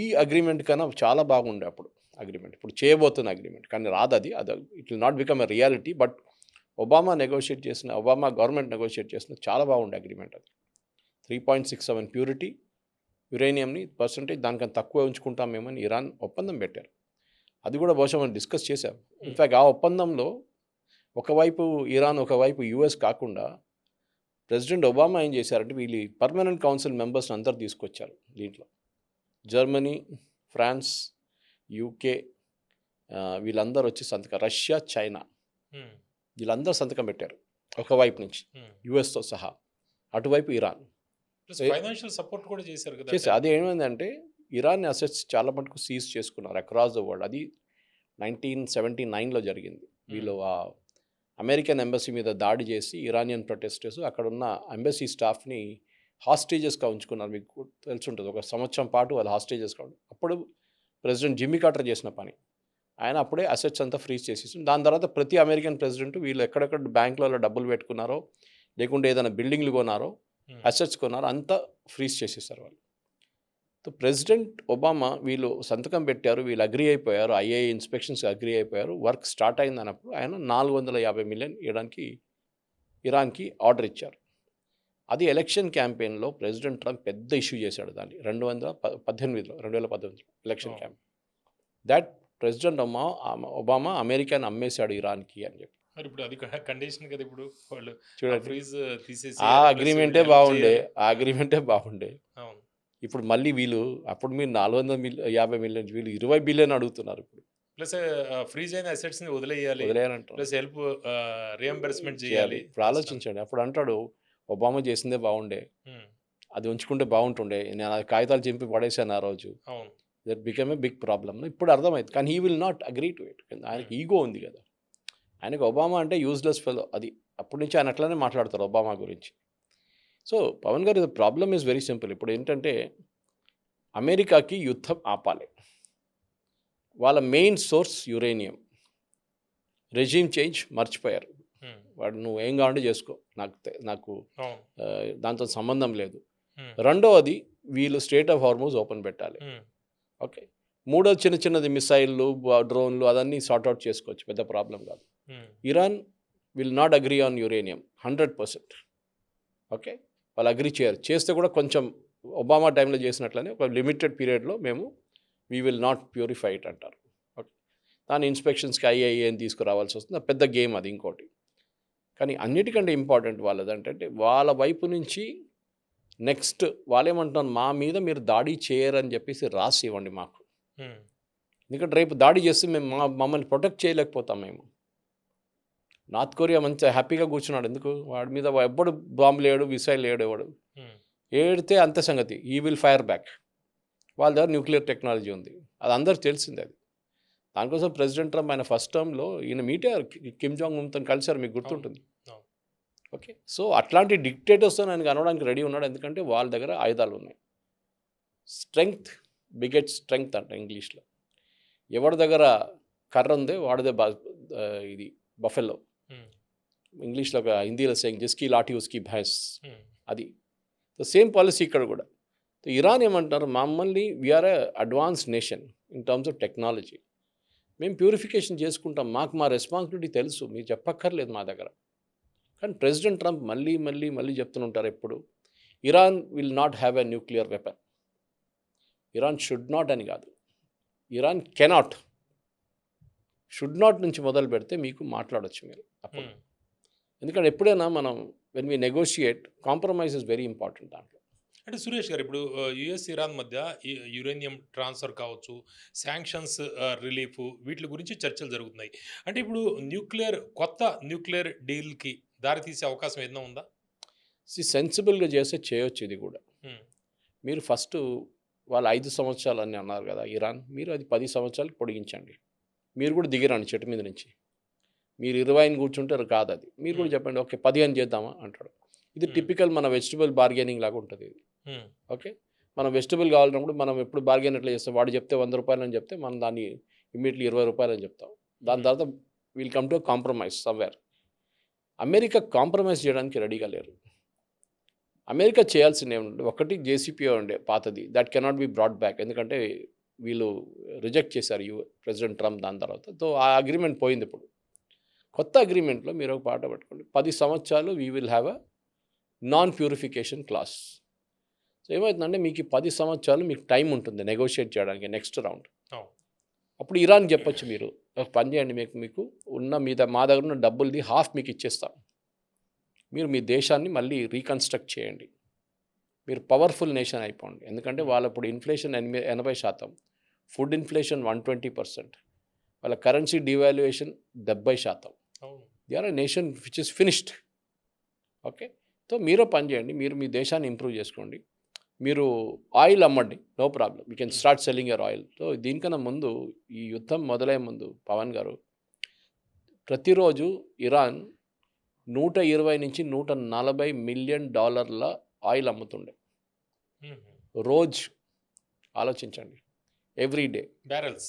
ఈ అగ్రిమెంట్ కన్నా చాలా బాగుండే అప్పుడు అగ్రిమెంట్, ఇప్పుడు చేయబోతున్న అగ్రిమెంట్ కానీ రాదు అది it will not become a reality. But Obama government negotiate చేసిన చాలా బాగుండే అగ్రిమెంట్ అది. 3.67 ప్యూరిటీ యురేనియంని పర్సంటేజ్ దానికన్నా తక్కువ ఉంచుకుంటాం మేమని ఇరాన్ ఒప్పందం పెట్టారు. అది కూడా బహుశా మనం డిస్కస్ చేశాం. ఇన్ఫ్యాక్ట్ ఆ ఒప్పందంలో ఒకవైపు ఇరాన్ ఒకవైపు యుఎస్ కాకుండా ప్రెసిడెంట్ ఒబామా ఏం చేశారంటే వీళ్ళు పర్మనెంట్ కౌన్సిల్ మెంబర్స్ని అందరు తీసుకొచ్చారు దీంట్లో. జర్మనీ, ఫ్రాన్స్, యూకే, వీళ్ళందరూ వచ్చి సంతకం, రష్యా, చైనా, ఉమ్, వీళ్ళందరూ సంతకం పెట్టారు ఒకవైపు నుంచి, ఉమ్. యుఎస్తో సహా. అటువైపు ఇరాన్ ప్లస్ ఫైనాన్షియల్ సపోర్ట్ కూడా చేశారు కదా. చేసి అది ఏమైందంటే ఇరాన్ అసెట్స్ చాలా మటుకు సీజ్ చేసుకున్నారు అక్రాస్ ద వరల్డ్. అది 1979లో జరిగింది. వీళ్ళు ఆ అమెరికన్ ఎంబసీ మీద దాడి చేసి ఇరానియన్ ప్రొటెస్టర్స్ అక్కడున్న ఎంబసీ స్టాఫ్ని హాస్టేజెస్గా ఉంచుకున్నారు. మీకు తెలుసుంటుంది, 1 సంవత్సరం పాటు వాళ్ళు హాస్టేజెస్గా ఉండి. అప్పుడు ప్రెసిడెంట్ జిమ్మీ కార్టర్ చేసిన పని, ఆయన అప్పుడే అసెట్స్ అంతా ఫ్రీజ్ చేసేసి, దాని తర్వాత ప్రతి అమెరికన్ ప్రెసిడెంట్ వీళ్ళు ఎక్కడెక్కడ బ్యాంకులలో డబ్బులు పెట్టుకున్నారో లేకుంటే ఏదైనా బిల్డింగ్లు కొన్నారో అసెట్స్ కొన్నారో అంతా ఫ్రీజ్ చేసేసారు వాళ్ళు. సో ప్రెసిడెంట్ ఒబామా వీళ్ళు సంతకం పెట్టారు, వీళ్ళు అగ్రీ అయిపోయారు, ఐఏఏ ఇన్స్పెక్షన్స్ అగ్రీ అయిపోయారు, వర్క్ స్టార్ట్ అయింది అన్నప్పుడు ఆయన 450 మిలియన్ ఇవ్వడానికి ఇరాన్కి ఆర్డర్ ఇచ్చారు. అది ఎలక్షన్ క్యాంపెయిన్లో ప్రెసిడెంట్ ట్రంప్ పెద్ద ఇష్యూ చేశాడు దాన్ని 2018 election campaign. That president Obama అమెరికాని అమ్మేశాడు ఇరాన్కి అని చెప్పి. మరి ఇప్పుడు అది కండిషన్ కదా, ఇప్పుడు వాళ్ళు చూడండి, ఫ్రీజ్ తీసేసి ఆ అగ్రిమెంటే బాగుండే. అవును. ఇప్పుడు మళ్ళీ వీళ్ళు అప్పుడు మీరు 450 మిలియన్, వీళ్ళు 20 బిలియన్ అడుగుతున్నారు ఇప్పుడు. ప్లస్ ఫ్రీజ్ అయిన అసెట్స్ ని వదిలేయాలి, వదిలేయాలంటారు, ప్లస్ హెల్ప్ రియంబర్స్మెంట్ చేయాలి. ఇప్పుడు ఆలోచించండి, అప్పుడు అంటాడు ఒబామా చేసిందే బాగుండే, ఉమ్, అది ఉంచుకుంటే బాగుంటుండే, నేను ఆ కాగితాలు చింపి పడేసాను ఆ రోజు. అవును. That become a big problem. ఇప్పుడు అర్థమైంది, కానీ he will not agree to it. ఆయనకి ఈగో ఉంది కదా, ఆయనకు ఒబామా అంటే యూజ్లెస్ ఫెలో. అది అప్పటి నుంచి ఆయన అట్లానే మాట్లాడతారు ఒబామా గురించి. సో పవన్ గారు, ప్రాబ్లమ్ ఈజ్ వెరీ సింపుల్. ఇప్పుడు ఏంటంటే అమెరికాకి యుద్ధం ఆపాలి, వాళ్ళ main source uranium, regime change మర్చిపోయారు. ఉమ్, వాడు నువ్వు ఏం కావాలంటే చేసుకో, నాకు అవును. దాంతో సంబంధం లేదు. ఉమ్, రెండవది వీళ్ళు స్ట్రైట్ ఆఫ్ హార్మూజ్ ఓపెన్ పెట్టాలి. ఉమ్, ఓకే, మూడోది చిన్నది మిసైళ్ళు, డ్రోన్లు అదన్నీ సార్ట్అవుట్ చేసుకోవచ్చు, పెద్ద ప్రాబ్లం కాదు. Um, Iran will not agree on uranium 100%. Okay, వాళ్ళు అగ్రీ చేయరు, చేస్తే కూడా కొంచెం ఒబామా టైంలో చేసినట్లనే ఒక లిమిటెడ్ పీరియడ్లో మేము we will not purify it అంటారు. ఓకే, దాని ఇన్స్పెక్షన్స్కి ఐఏఏని తీసుకురావాల్సి వస్తుంది, పెద్ద గేమ్ అది ఇంకోటి. కానీ అన్నిటికంటే ఇంపార్టెంట్ వాళ్ళది అంటే వాళ్ళ వైపు నుంచి నెక్స్ట్ వాళ్ళేమంటున్నారు, మా మీద మీరు దాడి చేయరని చెప్పేసి రాసి ఇవ్వండి మాకు. ఉమ్, ఎందుకంటే రేపు దాడి చేస్తే మేము మమ్మల్ని ప్రొటెక్ట్ చేయలేకపోతాం మేము. నార్త్ కొరియా మంచిగా హ్యాపీగా కూర్చున్నాడు, ఎందుకు వాడి మీద ఎప్పుడు బాంబులు వేయడు, మిసైల్ వేయడు, ఎవడు ఉమ్, ఏడితే అంత సంగతి, ఈ విల్ ఫైర్ బ్యాక్. వాళ్ళ దగ్గర న్యూక్లియర్ టెక్నాలజీ ఉంది, అది అందరికి తెలిసింది. అది దానికోసం ప్రెసిడెంట్ ట్రంప్ ఆయన ఫస్ట్ టర్మ్లో ఈయన మీటారు, కిమ్ జాంగ్ ఉన్తో కలిసారు, మీకు గుర్తుంటుంది. ఓకే, సో అట్లాంటి డిక్టేటర్స్తో ఆయన కనవడానికి రెడీ ఉన్నాడు, ఎందుకంటే వాళ్ళ దగ్గర ఆయుధాలు ఉన్నాయి. స్ట్రెంగ్త్ బిగెట్ స్ట్రెంగ్త్ అంట ఇంగ్లీష్లో. ఎవరి దగ్గర కర్ర ఉందే వాడిదే ఇది బఫెల్లో. ఇంగ్లీష్లో ఒక హిందీలో సేయింగ్ జిస్కీ లాఠీ ఉస్కీ భైంస్, అది సేమ్ పాలసీ ఇక్కడ కూడా. ఇరాన్ ఏమంటారు, మమ్మల్ని we are a advance nation in terms of technology, మేము ప్యూరిఫికేషన్ చేసుకుంటాం, మాకు మా రెస్పాన్సిబిలిటీ తెలుసు, మీరు చెప్పక్కర్లేదు మా దగ్గర. కానీ ప్రెసిడెంట్ ట్రంప్ మళ్ళీ మళ్ళీ మళ్ళీ చెప్తుంటారు ఎప్పుడు, Iran will not have a nuclear weapon. Iran should not అని కాదు, ఇరాన్ కెనాట్. షుడ్ నాట్ నుంచి మొదలు పెడితే మీకు మాట్లాడొచ్చు మీరు అప్పుడు. ఎందుకంటే ఎప్పుడైనా మనం when we negotiate, compromise is very important దాంట్లో. అంటే సురేష్ గారు, ఇప్పుడు యుఎస్ ఇరాన్ మధ్య యురేనియం ట్రాన్స్ఫర్ కావచ్చు, శాంక్షన్స్ రిలీఫ్, వీటి గురించి చర్చలు జరుగుతున్నాయి. అంటే ఇప్పుడు కొత్త న్యూక్లియర్ డీల్కి దారితీసే అవకాశం ఏదైనా ఉందా? సెన్సిబుల్గా చేస్తే చేయొచ్చు ఇది కూడా. మీరు ఫస్ట్ వాళ్ళు 5 సంవత్సరాలు అని అన్నారు కదా ఇరాన్, మీరు అది 10 సంవత్సరాలకు పొడిగించండి. మీరు కూడా దిగిరండి చెట్టు మీద నుంచి. మీరు 20 కూర్చుంటారు కాదు అది, మీరు కూడా చెప్పండి ఓకే 15 చేద్దామా అంటాడు. ఇది టిపికల్ మన వెజిటబుల్ బార్గెనింగ్ లాగా ఉంటుంది ఇది. ఓకే, మనం వెజిటబుల్ కావాలన్నప్పుడు మనం ఎప్పుడు బార్గెన్ ఎట్లా చేస్తాం, వాడు చెప్తే 100 రూపాయలు అని చెప్తే మనం దాన్ని ఇమ్మీడియట్లీ 20 రూపాయలు అని చెప్తాం. దాని తర్వాత will come to compromise somewhere. America compromise చేయడానికి రెడీగా లేరు. అమెరికా చేయాల్సింది ఏమంటే, ఒకటి జేసీపీఓ ఉండే పాతది, that cannot be brought back, ఎందుకంటే వీళ్ళు రిజెక్ట్ చేశారు ప్రెసిడెంట్ ట్రంప్. దాని తర్వాత తో ఆ అగ్రిమెంట్ పోయింది. ఇప్పుడు కొత్త అగ్రిమెంట్లో మీరు ఒక పాట పెట్టుకోండి, 10 సంవత్సరాలు we will have a non purification class. So ఏమవుతుందంటే మీకు 10 సంవత్సరాలు మీకు టైం ఉంటుంది నెగోషియేట్ చేయడానికి నెక్స్ట్ రౌండ్. అప్పుడు ఇరాన్ చెప్పొచ్చు, మీరు ఒక పని చేయండి, మీకు ఉన్న మా దగ్గర ఉన్న డబ్బులది హాఫ్ మీకు ఇచ్చేస్తాం, మీరు మీ దేశాన్ని మళ్ళీ రీకన్స్ట్రక్ట్ చేయండి, మీరు పవర్ఫుల్ నేషన్ అయిపోండి. ఎందుకంటే వాళ్ళ ఇప్పుడు ఇన్ఫ్లేషన్ 80%, ఫుడ్ ఇన్ఫ్లేషన్ 120%, వాళ్ళ currency devaluation 70%. They are a nation which is finished. Okay, so మీరు పని చేయండి, మీరు మీ దేశాన్ని ఇంప్రూవ్ చేసుకోండి, మీరు ఆయిల్ అమ్మండి, no problem, you can start selling your oil. So దీనికన్నా ముందు, ఈ యుద్ధం మొదలయ్యే ముందు పవన్ గారు, ప్రతిరోజు ఇరాన్ 120 నుంచి 140 మిలియన్ డాలర్ల ఆయిల్ అమ్ముతుండే రోజు. ఆలోచించండి, every day barrels,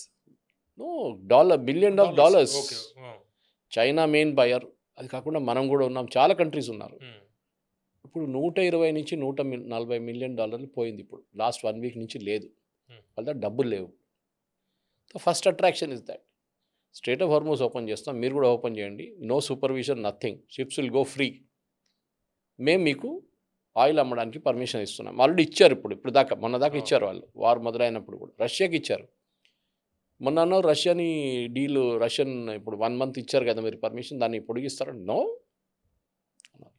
no dollar, billion of dollars. China main buyer, అది కాకుండా మనం కూడా ఉన్నాం, చాలా కంట్రీస్ ఉన్నారు. ఇప్పుడు 120 నుంచి 140 మిలియన్ డాలర్లు పోయింది. ఇప్పుడు లాస్ట్ 1 వీక్ నుంచి లేదు, వాళ్ళ డబ్బులు లేవు. So first attraction is that, strait of Hormuz open చేస్తాం, మీరు కూడా ఓపెన్ చేయండి, no supervision, nothing, ships will go free. మేము మీకు ఆయిల్ అమ్మడానికి పర్మిషన్ ఇస్తున్నాం. ఆల్రెడీ ఇచ్చారు, ఇప్పుడు దాకా మొన్న దాకా ఇచ్చారు వాళ్ళు, వార్ మొదలైనప్పుడు కూడా రష్యాకి ఇచ్చారు. మొన్న రష్యాని డీల్, రష్యన్ ఇప్పుడు 1 మంత్ ఇచ్చారు కదా మీరు పర్మిషన్, దాన్ని పొడిగిస్తారా? నో,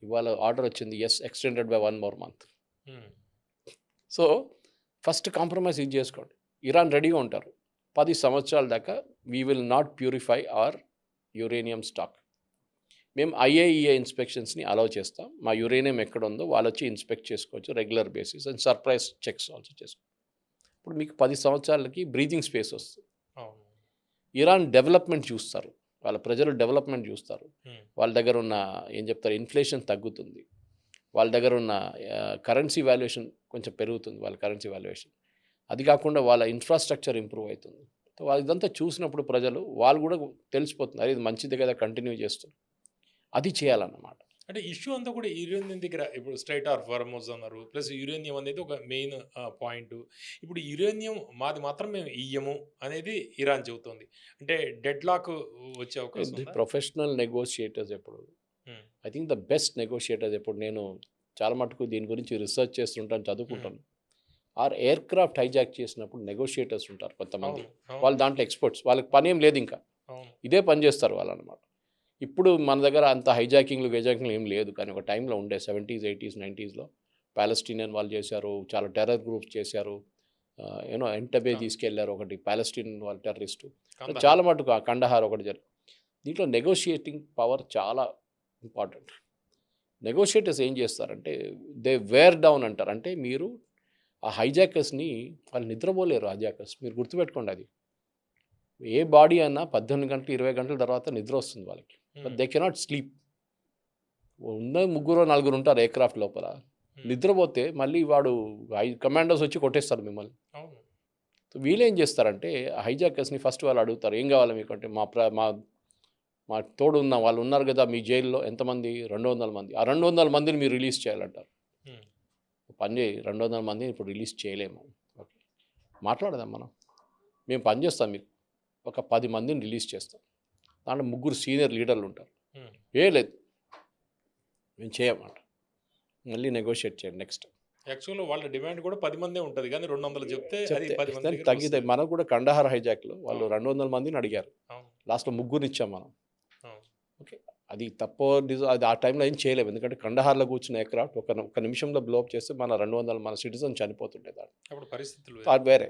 ఇవాళ ఆర్డర్ వచ్చింది, yes, extended by 1 more month. So first compromise ఇది చేసుకోండి. ఇరాన్ రెడీగా ఉంటారు 10 సంవత్సరాల దాకా, we will not purify our uranium stock. మేము IAEA ఇన్స్పెక్షన్స్ని అలౌ చేస్తాం, మా యురేనియం ఎక్కడ ఉందో వాళ్ళు వచ్చి ఇన్స్పెక్ట్ చేసుకోవచ్చు regular basis, and surprise checks also చేసుకోవచ్చు. ఇప్పుడు మీకు 10 సంవత్సరాలకి బ్రీతింగ్ స్పేస్ వస్తుంది. ఇరాన్ డెవలప్మెంట్ చూస్తారు, వాళ్ళ ప్రజలు డెవలప్మెంట్ చూస్తారు, వాళ్ళ దగ్గర ఉన్న ఏం చెప్తారు, ఇన్ఫ్లేషన్ తగ్గుతుంది, వాళ్ళ దగ్గర ఉన్న కరెన్సీ వాల్యుయేషన్ కొంచెం పెరుగుతుంది, వాళ్ళ కరెన్సీ వాల్యుయేషన్. అది కాకుండా వాళ్ళ ఇన్ఫ్రాస్ట్రక్చర్ ఇంప్రూవ్ అవుతుంది. సో వాళ్ళు ఇదంతా చూసినప్పుడు ప్రజలు, వాళ్ళు కూడా తెలిసిపోతుంది, అది ఇది మంచిది కదా, కంటిన్యూ చేస్తుంది, అది చేయాలన్నమాట. అంటే ఇష్యూ అంతా కూడా యురేనియం దగ్గర, ఇప్పుడు స్ట్రైట్ ఆఫ్ హార్మోస్ అన్నారు, ప్లస్ యురేనియం అనేది ఒక మెయిన్ పాయింట్. ఇప్పుడు యురేనియం మాది మాత్రం మేము ఇయ్యము అనేది ఇరాన్ చెబుతోంది. అంటే డెడ్ లాక్ వచ్చే అవకాశం ఉందా? ప్రొఫెషనల్ నెగోషియేటర్స్ ఎప్పుడు, ఐ థింక్ ద బెస్ట్ నెగోషియేటర్స్ ఎప్పుడు, నేను చాలా మటుకు దీని గురించి రీసెర్చ్ చేస్తుంటాను, చదువుకుంటాను. ఆర్ ఎయిర్ క్రాఫ్ట్ హైజాక్ చేసినప్పుడు నెగోషియేటర్స్ ఉంటారు కొంతమంది, వాళ్ళు దాంట్లో ఎక్స్పర్ట్స్, వాళ్ళకి పని ఏం లేదు, ఇంకా ఇదే పని చేస్తారు వాళ్ళు అనమాట. ఇప్పుడు మన దగ్గర అంత హైజాకింగ్లు ఏం లేదు, కానీ ఒక టైంలో ఉండే 70s, 80s, 90s ప్యాలెస్టీనియన్ వాళ్ళు చేశారు, చాలా టెర్రర్ గ్రూప్స్ చేశారు, ఎంటబే తీసుకెళ్లారు, ఒకటి ప్యాలెస్టీనియన్ వాళ్ళు టెర్రరిస్టు, చాలా మటుకు కండహార్ ఒకటి జరిగింది. దీంట్లో నెగోషియేటింగ్ పవర్ చాలా ఇంపార్టెంట్. నెగోషియేటర్స్ ఏం చేస్తారంటే, దే వేర్ డౌన్ అంటారు, అంటే మీరు ఆ హైజాకర్స్ని, వాళ్ళు నిద్రపోలేరు హైజాకర్స్, మీరు గుర్తుపెట్టుకోండి. అది ఏ బాడీ అన్నా 18 గంటలు 20 గంటల తర్వాత నిద్ర వస్తుంది వాళ్ళకి, బట్ దే కెనాట్ స్లీప్. ఉన్న 3-4 ఉంటారు ఎయిర్క్రాఫ్ట్ లోపల, నిద్రపోతే మళ్ళీ వాడు కమాండోస్ వచ్చి కొట్టేస్తారు మిమ్మల్ని. సో వీళ్ళు ఏం చేస్తారంటే, హైజాకర్స్ని ఫస్ట్ వాళ్ళు అడుగుతారు, ఏం కావాలి మీకు అంటే, మా తోడు ఉన్న వాళ్ళు ఉన్నారు కదా మీ జైల్లో ఎంతమంది, 200 మంది, ఆ 200 మందిని మీరు రిలీజ్ చేయాలంటారు. పని చేయి 200 మందిని ఇప్పుడు రిలీజ్ చేయలేము. ఓకే, మాట్లాడదాం మనం. మేము పని చేస్తాం, మీకు ఒక 10 మందిని రిలీజ్ చేస్తాం, దాంట్లో 3 సీనియర్ లీడర్లు ఉంటారు. లేదు మేము చేయమంట, మళ్ళీ నెగోషియేట్ చేయండి నెక్స్ట్ యాక్చువల్గా వాళ్ళ డిమాండ్ కూడా 10 మందే ఉంటుంది, కానీ 200 చెప్తే అది 10 మంది దగ్గరికి తగ్గితే. వస్తుంది. మనకు కూడా కండహార్ హైజాక్లో వాళ్ళు 200 మందిని అడిగారు, అవును, లాస్ట్లో 3 ఇచ్చాం మనం. అవును. ఓకే, అది తప్పో అది ఆ టైంలో ఏం చేయలేము, ఎందుకంటే కండహార్లో కూర్చున్న ఎయిర్క్రాఫ్ట్ ఒక నిమిషంలో బ్లోప్ చేస్తే మన 200 మన సిటిజన్ చనిపోతుండే దాన్ని. అప్పుడు పరిస్థితులు అది వేరే.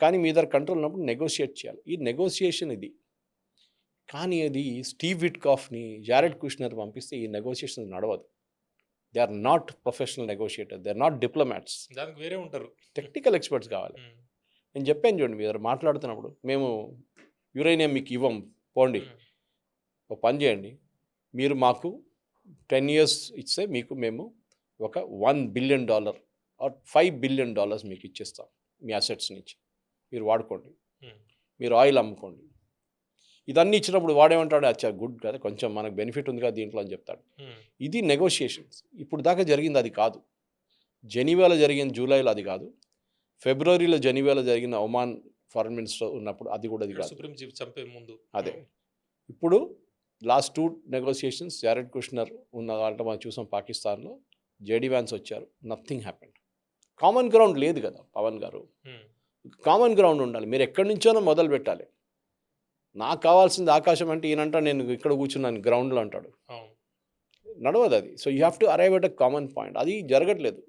కానీ మీ దగ్గర కంట్రోల్ ఉన్నప్పుడు నెగోషియేట్ చేయాలి. ఈ నెగోషియేషన్ ఇది. కానీ అది స్టీవ్ విట్కాఫ్ని, జారెడ్ కుష్నర్ పంపిస్తే ఈ నెగోషియేషన్ నడవదు. They are not professional negotiator, they are not diplomats, దానికి వేరే ఉంటారు, టెక్నికల్ ఎక్స్పర్ట్స్ కావాలి. నేను చెప్పాను చూడండి, మీరు మాట్లాడుతున్నప్పుడు మేము యురేనియం మీకు ఇవ్వం పోండి, ఒక పని చేయండి, మీరు మాకు 10 years ఇస్తే మీకు మేము ఒక $1 billion ఆర్ $5 billion మీకు ఇచ్చేస్తాం, మీ అసెట్స్ నుంచి మీరు వాడుకోండి, మీరు ఆయిల్ అమ్ముకోండి. ఇదన్నీ ఇచ్చినప్పుడు వాడేమంటాడు, అచ్చా గుడ్ కదా, కొంచెం మనకు బెనిఫిట్ ఉంది కదా దీంట్లో అని చెప్తాడు. ఇది నెగోషియేషన్స్. ఇప్పుడు దాకా జరిగింది అది కాదు. జెనీవాలో జరిగిన జూలైలో అది కాదు, ఫిబ్రవరిలో జెనీవాలో జరిగిన ఒమాన్ ఫారెన్ మినిస్టర్ ఉన్నప్పుడు అది కూడా అది కాదు. సుప్రీం చీఫ్ చంపే ముందు అదే. ఇప్పుడు లాస్ట్ 2 నెగోషియేషన్స్ జారెడ్ కుష్నర్ ఉన్న దాంట్లో మనం చూసాం, పాకిస్తాన్లో జేడీ వ్యాన్స్ వచ్చారు, నథింగ్ హ్యాపెండ్. కామన్ గ్రౌండ్ లేదు కదా పవన్ గారు, కామన్ గ్రౌండ్ ఉండాలి. మీరు ఎక్కడి నుంచోనో మొదలు పెట్టాలి. నాకు కావాల్సింది ఆకాశం అంటే ఈయనంట నేను ఇక్కడ కూర్చున్నాను గ్రౌండ్లో అంటాడు, నడవదు అది. So you have to arrive at a common point. అది జరగట్లేదు.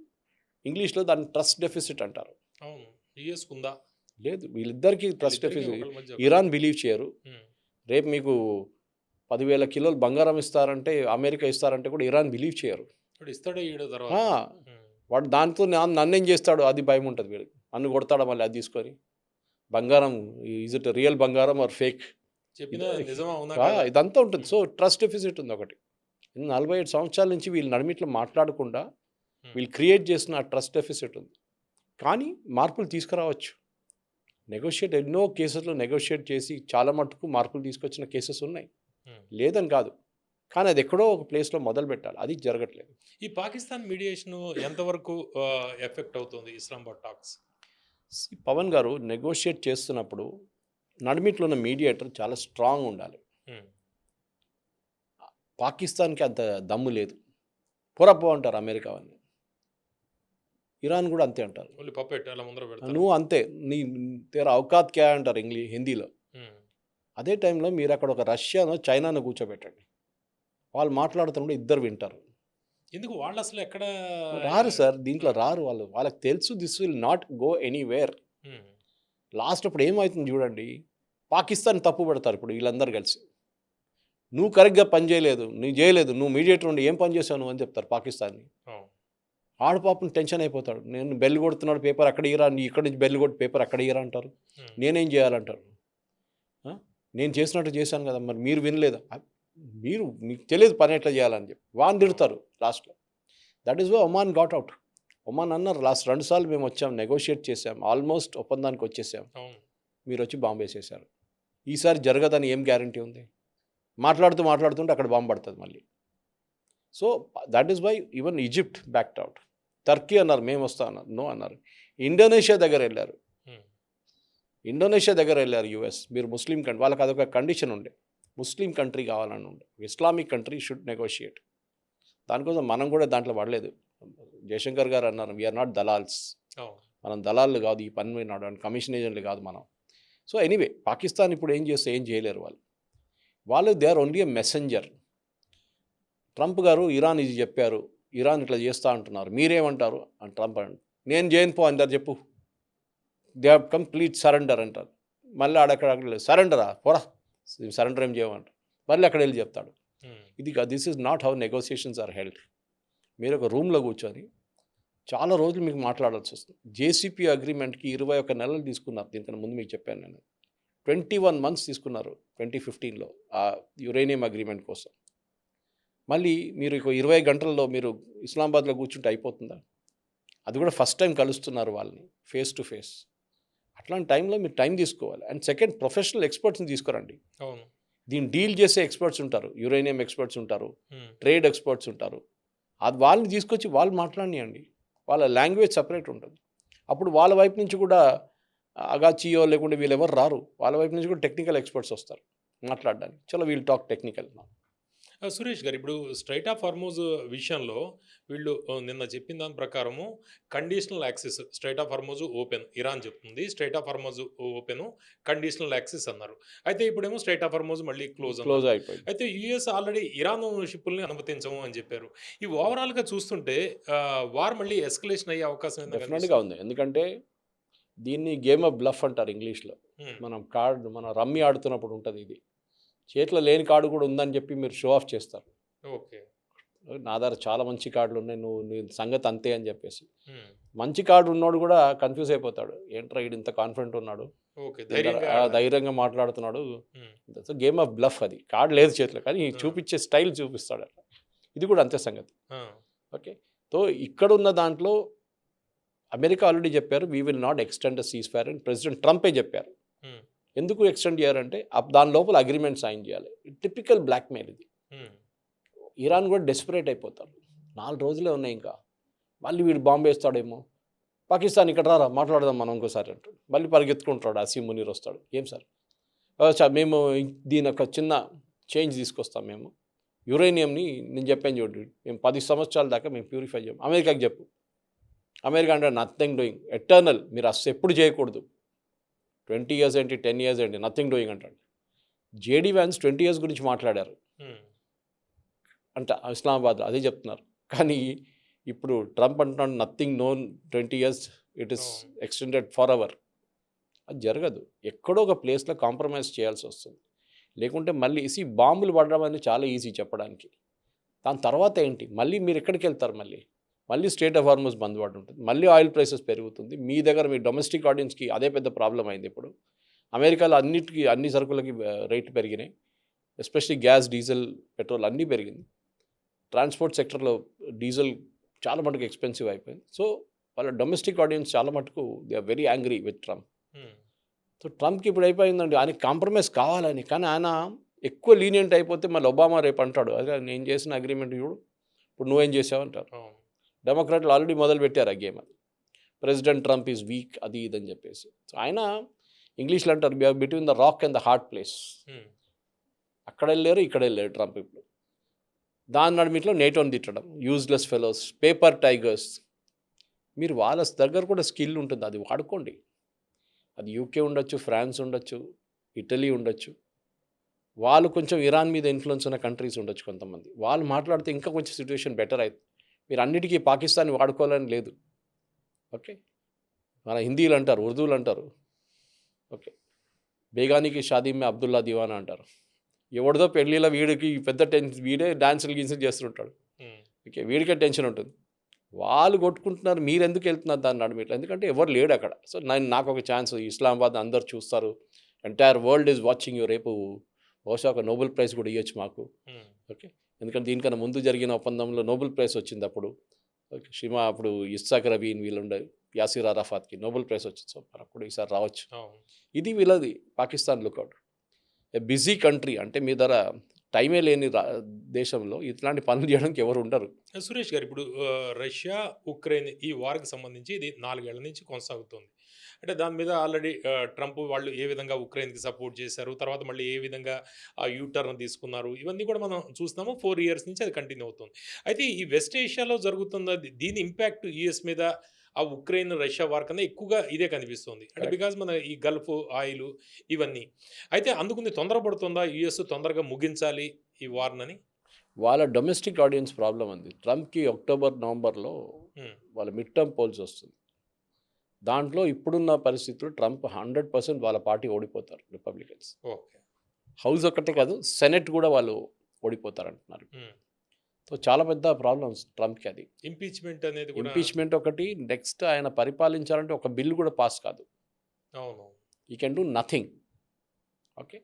ఇంగ్లీష్లో దాన్ని ట్రస్ట్ డెఫిసిట్ అంటారు. లేదు, వీళ్ళిద్దరికీ ట్రస్ట్ డెఫిసిట్. ఇరాన్ బిలీవ్ చేయరు. రేపు మీకు 10,000 కిలోలు బంగారం ఇస్తారంటే, అమెరికా ఇస్తారంటే కూడా ఇరాన్ బిలీవ్ చేయరు. వాడు దాంతో నన్నేం చేస్తాడు అది భయం ఉంటుంది వీడికి. నన్ను కొడతాడా మళ్ళీ అది తీసుకొని. బంగారం ఈజ్ ఇట్ రియల్ బంగారం ఆర్ ఫేక్, ఇదంతా ఉంటుంది. సో ట్రస్ట్ డెఫిసిట్ ఉంది ఒకటి. 47 సంవత్సరాల నుంచి వీళ్ళు నడిమిట్లో మాట్లాడకుండా వీళ్ళు క్రియేట్ చేసిన ట్రస్ట్ డెఫిసిట్ ఉంది. కానీ మార్పులు తీసుకురావచ్చు. నెగోషియేట్ ఎన్నో కేసెస్లో నెగోషియేట్ చేసి చాలా మటుకు మార్పులు తీసుకొచ్చిన కేసెస్ ఉన్నాయి, లేదని కాదు. కానీ అది ఎక్కడో ఒక ప్లేస్లో మొదలు పెట్టాలి, అది జరగట్లేదు. ఈ పాకిస్తాన్ మీడియేషన్ ఎంతవరకు ఎఫెక్ట్ అవుతుంది ఇస్లామాబాద్ టాక్స్? పవన్ గారు నెగోషియేట్ చేస్తున్నప్పుడు నడిమిట్లో ఉన్న మీడియేటర్ చాలా స్ట్రాంగ్ ఉండాలి. పాకిస్తాన్కి అంత దమ్ము లేదు. పొరపో అంటారు అమెరికా వాళ్ళు, ఇరాన్ కూడా అంతే అంటారు. నువ్వు అంతే, నీ తేరా అవకాత్ క్యా అంటారు హిందీలో. అదే టైంలో మీరు అక్కడ ఒక రష్యానో చైనానో కూర్చోబెట్టండి, వాళ్ళు మాట్లాడుతున్నప్పుడు ఇద్దరు వింటారు. ఎందుకు వాళ్ళు అసలు ఎక్కడ రారు సార్, దీంట్లో రారు. వాళ్ళకి తెలుసు this will not go anywhere. Last అప్పుడు ఏమవుతుంది చూడండి, పాకిస్తాన్ తప్పు పడతారు ఇప్పుడు వీళ్ళందరూ కలిసి. నువ్వు కరెక్ట్గా పని చేయలేదు, నువ్వు చేయలేదు, నువ్వు మీడియేటర్ ఉండి ఏం పని చేశావు నువ్వు అని చెప్తారు పాకిస్తాన్ని. ఆడు పాపం టెన్షన్ అయిపోతాడు. నేను బెల్ కొడుతున్నాడు, పేపర్ అక్కడ ఇరా, నీ ఇక్కడి నుంచి బెల్ కొట్టి పేపర్ అక్కడ ఇరా అంటారు. నేనేం చేయాలంటారు. నేను చేసినట్టు చేశాను కదా, మరి మీరు వినలేదా, మీకు తెలియదు పని ఎట్లా చేయాలని చెప్పి వాన్ తిడతారు లాస్ట్లో. That is why Oman got out. Oman అన్నారు లాస్ట్ 2 సార్లు మేము వచ్చాం, నెగోషియేట్ చేసాం, ఆల్మోస్ట్ ఒప్పందానికి వచ్చేసాం, మీరు వచ్చి బాంబు వేసేసారు. ఈసారి జరగదని ఏం గ్యారంటీ ఉంది? మాట్లాడుతుంటే అక్కడ బాంబు పడుతుంది మళ్ళీ. So that is why even Egypt backed out. Turkey అన్నారు మేము వస్తా అన్నారు, నో అన్నారు. ఇండోనేషియా దగ్గర వెళ్ళారు, యుఎస్. మీరు ముస్లిం కంట్రీ, వాళ్ళకి అదొక కండిషన్ ఉండే, ముస్లిం కంట్రీ కావాలని ఉండే, ఇస్లామిక్ కంట్రీ షుడ్ నెగోషియేట్. దానికోసం మనం కూడా దాంట్లో పడలేదు. జయశంకర్ గారు అన్నారు వీఆర్ నాట్ దలాల్స్, మనం దళాలు కాదు, ఈ పని మీద కమిషన్ ఏజెంట్లు కాదు మనం. సో ఎనీవే పాకిస్తాన్ ఇప్పుడు ఏం చేస్తే ఏం చేయలేరు వాళ్ళు they are only a messenger. Trump గారు ఇరాన్ ఇది చెప్పారు, ఇరాన్ ఇట్లా చేస్తా అంటున్నారు, మీరేమంటారు అని ట్రంప్ అంటారు. నేను చేయను పో అందరు చెప్పు, దే హ్యావ్ కంప్లీట్ సరెండర్ అంటారు. మళ్ళీ ఆడక్కడ సరెండరా పోరా, సరెండర్ ఏం చేయమంటారు, మళ్ళీ అక్కడ వెళ్ళి చెప్తాడు. ఇది this is not how negotiations are held. మీరు ఒక రూమ్లో కూర్చొని చాలా రోజులు మీకు మాట్లాడాల్సి వస్తుంది. జేసీపీ అగ్రిమెంట్కి 21 నెలలు తీసుకున్నారు. దీనికన్నా ముందు మీకు చెప్పాను నేను, 21 months తీసుకున్నారు 2015లో ఆ యురేనియం అగ్రిమెంట్ కోసం. మళ్ళీ మీరు 20 గంటల్లో మీరు ఇస్లామాబాద్లో కూర్చుంటే అయిపోతుందా? అది కూడా ఫస్ట్ టైం కలుస్తున్నారు వాళ్ళని ఫేస్ టు ఫేస్. అట్లాంటి టైంలో మీరు టైం తీసుకోవాలి. అండ్ సెకండ్, ప్రొఫెషనల్ ఎక్స్పర్ట్స్ని తీసుకురండి. దీన్ని డీల్ చేసే ఎక్స్పర్ట్స్ ఉంటారు, యురేనియం ఎక్స్పర్ట్స్ ఉంటారు, ట్రేడ్ ఎక్స్పర్ట్స్ ఉంటారు. అది వాళ్ళని తీసుకొచ్చి వాళ్ళు మాట్లాడియండి. వాళ్ళ లాంగ్వేజ్ సపరేట్ ఉంటుంది. అప్పుడు వాళ్ళ వైపు నుంచి కూడా అగాచియో లేకుంటే వీళ్ళు ఎవరు రారు, వాళ్ళ వైపు నుంచి కూడా టెక్నికల్ ఎక్స్పర్ట్స్ వస్తారు మాట్లాడడానికి. చలో వీల్ టాక్ టెక్నికల్. సురేష్ గారు ఇప్పుడు స్ట్రైట్ ఆఫ్ హార్మోజ్ విషయంలో వీళ్ళు నిన్న చెప్పిన దాని ప్రకారము conditional access strait of Hormuz open Iran చెప్తుంది, strait of Hormuz open conditional access అన్నారు. అయితే ఇప్పుడేమో స్ట్రైట్ ఆఫ్ హార్మోజ్ మళ్ళీ క్లోజ్ అయిపోయింది. అయితే యుఎస్ ఆల్రెడీ ఇరాన్ షిప్పుల్ని అనుమతించము అని చెప్పారు. ఈ ఓవరాల్గా చూస్తుంటే వార్ మళ్ళీ ఎస్కలేషన్ అయ్యే అవకాశం ఏందో డెఫినెట్గా ఉంది. ఎందుకంటే దీన్ని గేమ్ ఆఫ్ బ్లఫ్ అంటారు ఇంగ్లీష్లో. మనం రమ్మీ ఆడుతున్నప్పుడు ఉంటుంది ఇది. చేతిలో లేని కార్డు కూడా ఉందని చెప్పి మీరు షో ఆఫ్ చేస్తారు. ఓకే, నా దగ్గర చాలా మంచి కార్డులు ఉన్నాయి, నీ సంగతి అంతే అని చెప్పేసి. మంచి కార్డు ఉన్నోడు కూడా కన్ఫ్యూజ్ అయిపోతాడు, ఏంట్రా వీడు ఇంత కాన్ఫిడెంట్ ఉన్నాడు, ధైర్యంగా మాట్లాడుతున్నాడు. గేమ్ ఆఫ్ బ్లఫ్ అది. కార్డు లేదు చేతిలో కానీ చూపించే స్టైల్ చూపిస్తాడు. ఇది కూడా అంతే సంగతి. ఓకే, సో ఇక్కడ ఉన్న దాంట్లో అమెరికా ఆల్రెడీ చెప్పారు we will not extend the cease fire అని ప్రెసిడెంట్ ట్రంపే చెప్పారు. ఎందుకు ఎక్స్టెండ్ చేయాలంటే దాని లోపల అగ్రిమెంట్ సైన్ చేయాలి. టిపికల్ బ్లాక్మెయిల్ ఇది. ఇరాన్ కూడా డెస్పరేట్ అయిపోతారు. 4 రోజులే ఉన్నాయి ఇంకా, మళ్ళీ వీడు బాంబు వేస్తాడేమో, పాకిస్తాన్ ఇక్కడ రారా మాట్లాడదాం మనం ఇంకోసారి అంటాడు. మళ్ళీ పరిగెత్తుకుంటాడు అసీం మునీర్ వస్తాడు. ఏం సార్ మేము దీని ఒక చిన్న చేంజ్ తీసుకొస్తాం, మేము యురేనియంని నేను చెప్పాను చూడండి, మేము 10 సంవత్సరాల దాకా మేము ప్యూరిఫై చేయం. అమెరికాకి చెప్పు. అమెరికా అంటే నథింగ్ డూయింగ్, ఎటర్నల్, మీరు అసలు ఎప్పుడు చేయకూడదు. 20 years ఏంటి, 10 years ఏంటి, నథింగ్ డూయింగ్ అంటాడు. జేడీ వ్యాన్స్ 20 years గురించి మాట్లాడారు అంట ఇస్లామాబాద్, అదే చెప్తున్నారు. కానీ ఇప్పుడు ట్రంప్ అంటున్నాడు nothing known 20 years, it is extended for ever. అది జరగదు. ఎక్కడో ఒక ప్లేస్లో కాంప్రమైజ్ చేయాల్సి వస్తుంది. లేకుంటే మళ్ళీ బాంబులు పడడం అనేది చాలా ఈజీ చెప్పడానికి. దాని తర్వాత ఏంటి, మళ్ళీ మీరు ఎక్కడికి వెళ్తారు, మళ్ళీ స్టేట్ ఆఫ్ హార్మోజ్ బంద్ పడి ఉంటుంది, మళ్ళీ ఆయిల్ ప్రైసెస్ పెరుగుతుంది. మీ దగ్గర మీ డొమెస్టిక్ ఆడియన్స్కి అదే పెద్ద ప్రాబ్లం అయింది. ఇప్పుడు అమెరికాలో అన్ని సరుకులకి రేట్లు పెరిగినాయి. ఎస్పెషలీ గ్యాస్, డీజిల్, పెట్రోల్ అన్నీ పెరిగింది. ట్రాన్స్పోర్ట్ సెక్టర్లో డీజిల్ చాలా మటుకు ఎక్స్పెన్సివ్ అయిపోయింది. సో వాళ్ళ డొమెస్టిక్ ఆడియన్స్ చాలా మటుకు they are very angry with Trump. So ట్రంప్కి ఇప్పుడు అయిపోయిందండి, ఆయనకి కాంప్రమైజ్ కావాలని. కానీ ఆయన ఎక్కువ లీనియంట్ అయిపోతే మళ్ళీ ఒబామా రేపు అంటాడు, అదే నేను చేసిన అగ్రిమెంట్ చూడు, ఇప్పుడు నువ్వేం చేసావు అంటారు. డెమోక్రాట్లు ఆల్రెడీ మొదలు పెట్టారు ఆ గేమ్. అది ప్రెసిడెంట్ ట్రంప్ ఈజ్ వీక్, అది ఇదని చెప్పేసి. సో ఆయన ఇంగ్లీష్లో అంటారు between the rock and the hard place. అక్కడ వెళ్ళారు, ఇక్కడ వెళ్ళారు ట్రంప్. ఇప్పుడు దాని నడుమిట్లో నేటోని తిట్టడం, యూజ్లెస్ ఫెలోస్, పేపర్ టైగర్స్. మీరు వాళ్ళ దగ్గర కూడా స్కిల్ ఉంటుంది, అది వాడుకోండి. అది యూకే ఉండొచ్చు, ఫ్రాన్స్ ఉండొచ్చు, ఇటలీ ఉండొచ్చు. వాళ్ళు కొంచెం ఇరాన్ మీద ఇన్ఫ్లుయెన్స్ ఉన్న కంట్రీస్ ఉండొచ్చు కొంతమంది. వాళ్ళు మాట్లాడితే ఇంకా కొంచెం సిచ్యువేషన్ బెటర్ అవుతుంది. మీరు అన్నిటికీ పాకిస్తాన్ వాడుకోవాలని లేదు. ఓకే, మన హిందీలు అంటారు, ఉర్దూలు అంటారు. ఓకే, బేగానికి షాదీ మే అబ్దుల్లా దివానా అంటారు. ఎవరిదో పెళ్ళిలో వీడికి పెద్ద టెన్షన్, వీడే డాన్సులు గీన్సులు చేస్తుంటాడు. ఓకే, వీడికే టెన్షన్ ఉంటుంది. వాళ్ళు కొట్టుకుంటున్నారు, మీరు ఎందుకు వెళ్తున్నారు దాన్ని నడిమిట్లో? ఎందుకంటే ఎవరు లేడు అక్కడ. సో నాకు ఒక ఛాన్స్, ఇస్లామాబాద్ అందరు చూస్తారు, entire world is watching you. రేపు బహుశా ఒక నోబెల్ ప్రైజ్ కూడా ఇవ్వచ్చు మాకు. ఓకే, ఎందుకంటే దీనికన్నా ముందు జరిగిన ఒప్పందంలో నోబెల్ ప్రైజ్ వచ్చింది అప్పుడు. ఓకే, అప్పుడు ఇస్సాక్ రబీన్ వీళ్ళు ఉండే, యాసిర్ అరాఫాత్కి నోబెల్ ప్రైజ్ వచ్చింది. సో మనకు కూడా ఈసారి రావచ్చు. ఇది వీళ్ళది పాకిస్తాన్ లుక్అవుట్. ఏ బిజీ కంట్రీ, అంటే మీ ధర టైమే లేని దేశంలో ఇట్లాంటి పనులు చేయడానికి ఎవరు ఉండరు. సురేష్ గారు, ఇప్పుడు రష్యా ఉక్రెయిన్ ఈ వార్కి సంబంధించి ఇది 4 ఏళ్ల నుంచి కొనసాగుతుంది. అంటే దాని మీద ఆల్రెడీ ట్రంప్ వాళ్ళు ఏ విధంగా ఉక్రెయిన్కి సపోర్ట్ చేశారు, తర్వాత మళ్ళీ ఏ విధంగా యూటర్న్ తీసుకున్నారు, ఇవన్నీ కూడా మనం చూస్తున్నాము. 4 years నుంచి అది కంటిన్యూ అవుతుంది. అయితే ఈ వెస్ట్ ఏషియాలో జరుగుతున్న దీని ఇంపాక్ట్ యూఎస్ మీద ఆ ఉక్రెయిన్ రష్యా వార్ కన్నా ఎక్కువగా ఇదే కనిపిస్తుంది. అంటే బికాజ్ మన ఈ గల్ఫ్ ఆయిల్ ఇవన్నీ. అయితే అందుకు తొందరపడుతుందా యుఎస్ తొందరగా ముగించాలి ఈ వార్నని? వాళ్ళ డొమెస్టిక్ ఆడియన్స్ ప్రాబ్లం ఉంది. ట్రంప్కి అక్టోబర్, నవంబర్లో వాళ్ళ మిడ్ టర్మ్ పోల్స్ వస్తుంది. దాంట్లో ఇప్పుడున్న పరిస్థితుల్లో ట్రంప్ 100% వాళ్ళ పార్టీ ఓడిపోతారు, రిపబ్లికన్స్. ఓకే, హౌస్ ఒక్కటే కాదు, సెనెట్ కూడా వాళ్ళు ఓడిపోతారు అంటున్నారు. సో చాలా పెద్ద ప్రాబ్లమ్స్ ట్రంప్కి. అది ఇంపీచ్మెంట్ అనేది, ఇంపీచ్మెంట్ ఒకటి. నెక్స్ట్ ఆయన పరిపాలించాలంటే ఒక బిల్ కూడా పాస్ కాదు. అవును, ఈ can do nothing. Okay,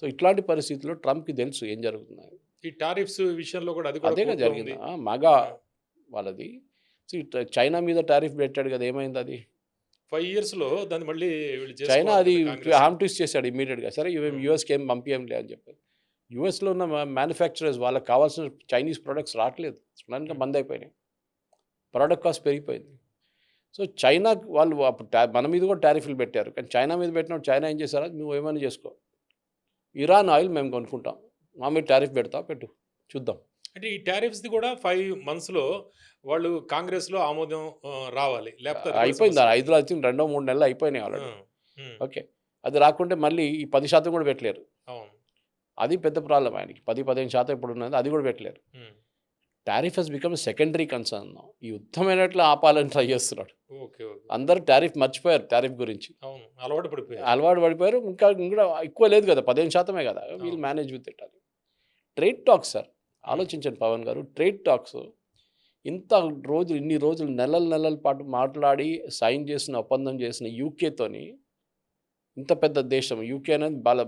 so ఇట్లాంటి పరిస్థితుల్లో ట్రంప్కి తెలుసు ఏం జరుగుతున్నాయి. ఈ టారిఫ్స్ విషయంలో కూడా అదేగా జరిగింది. మగా వాళ్ళది చైనా మీద టారిఫ్ పెట్టాడు కదా, ఏమైంది అది? 5 yearsలో దాన్ని మళ్ళీ చైనా అది హామ్ ట్విస్ట్ చేశాడు ఇమీడియట్గా. సరే యూఎస్కి ఏం పంపించలే అని చెప్పారు. యూఎస్లో ఉన్న మ్యానుఫ్యాక్చరర్స్ వాళ్ళకి కావాల్సిన చైనీస్ ప్రొడక్ట్స్ రావట్లేదు, సడన్గా బంద్ అయిపోయినాయి. ప్రోడక్ట్ కాస్ట్ పెరిగిపోయింది. సో చైనా వాళ్ళు అప్పుడు మన మీద కూడా టారిఫ్లు పెట్టారు, కానీ చైనా మీద పెట్టినప్పుడు చైనా ఏం చేశారా, నువ్వు ఏమైనా చేసుకో, ఇరాన్ ఆయిల్ మేము కొనుక్కుంటాం, మా మీద టారిఫ్ పెడతా, పెట్టు చూద్దాం. అంటే ఈ టారిఫ్స్ది కూడా 5 monthsలో వాళ్ళు కాంగ్రెస్లో ఆమోదం రావాలి, లేకపోతే అది కూడా అయిపోయింది, సమస్య. 5 వచ్చింది, 2-3 నెలలు అయిపోయినాయి ఆల్రెడీ. ఉమ్, ఓకే, అది రాకుంటే మళ్ళీ ఈ 10% కూడా పెట్టలేరు, అవును. అది పెద్ద ప్రాబ్లం ఆయనకి. 10-15% ఇప్పుడు ఉన్నది, అది కూడా పెట్టలేరు. Um, tariff he's become secondary concern. ఈ యుద్ధమైనట్లు ఆపాలని ట్రై చేస్తున్నాడు. ఓకే ఓకే, అందరూ టారిఫ్ మర్చిపోయారు, టారిఫ్ గురించి అవును, అలవాటు పడిపోయారు. అలవాటు పడిపోయారు. ఇంకా ఎక్కువ లేదు కదా, 15%మే కదా, వీళ్ళు మేనేజ్ విత్ ఇట్. అది ట్రేడ్ టాక్స్ సార్, ఆలోచించండి పవన్ గారు, ట్రేడ్ టాక్స్ ఇంత రోజులు, ఇన్ని రోజులు, నెలల పాటు మాట్లాడి సైన్ చేసిన, ఒప్పందం చేసిన యూకేతోని, ఇంత పెద్ద దేశం యూకే అనేది వాళ్ళ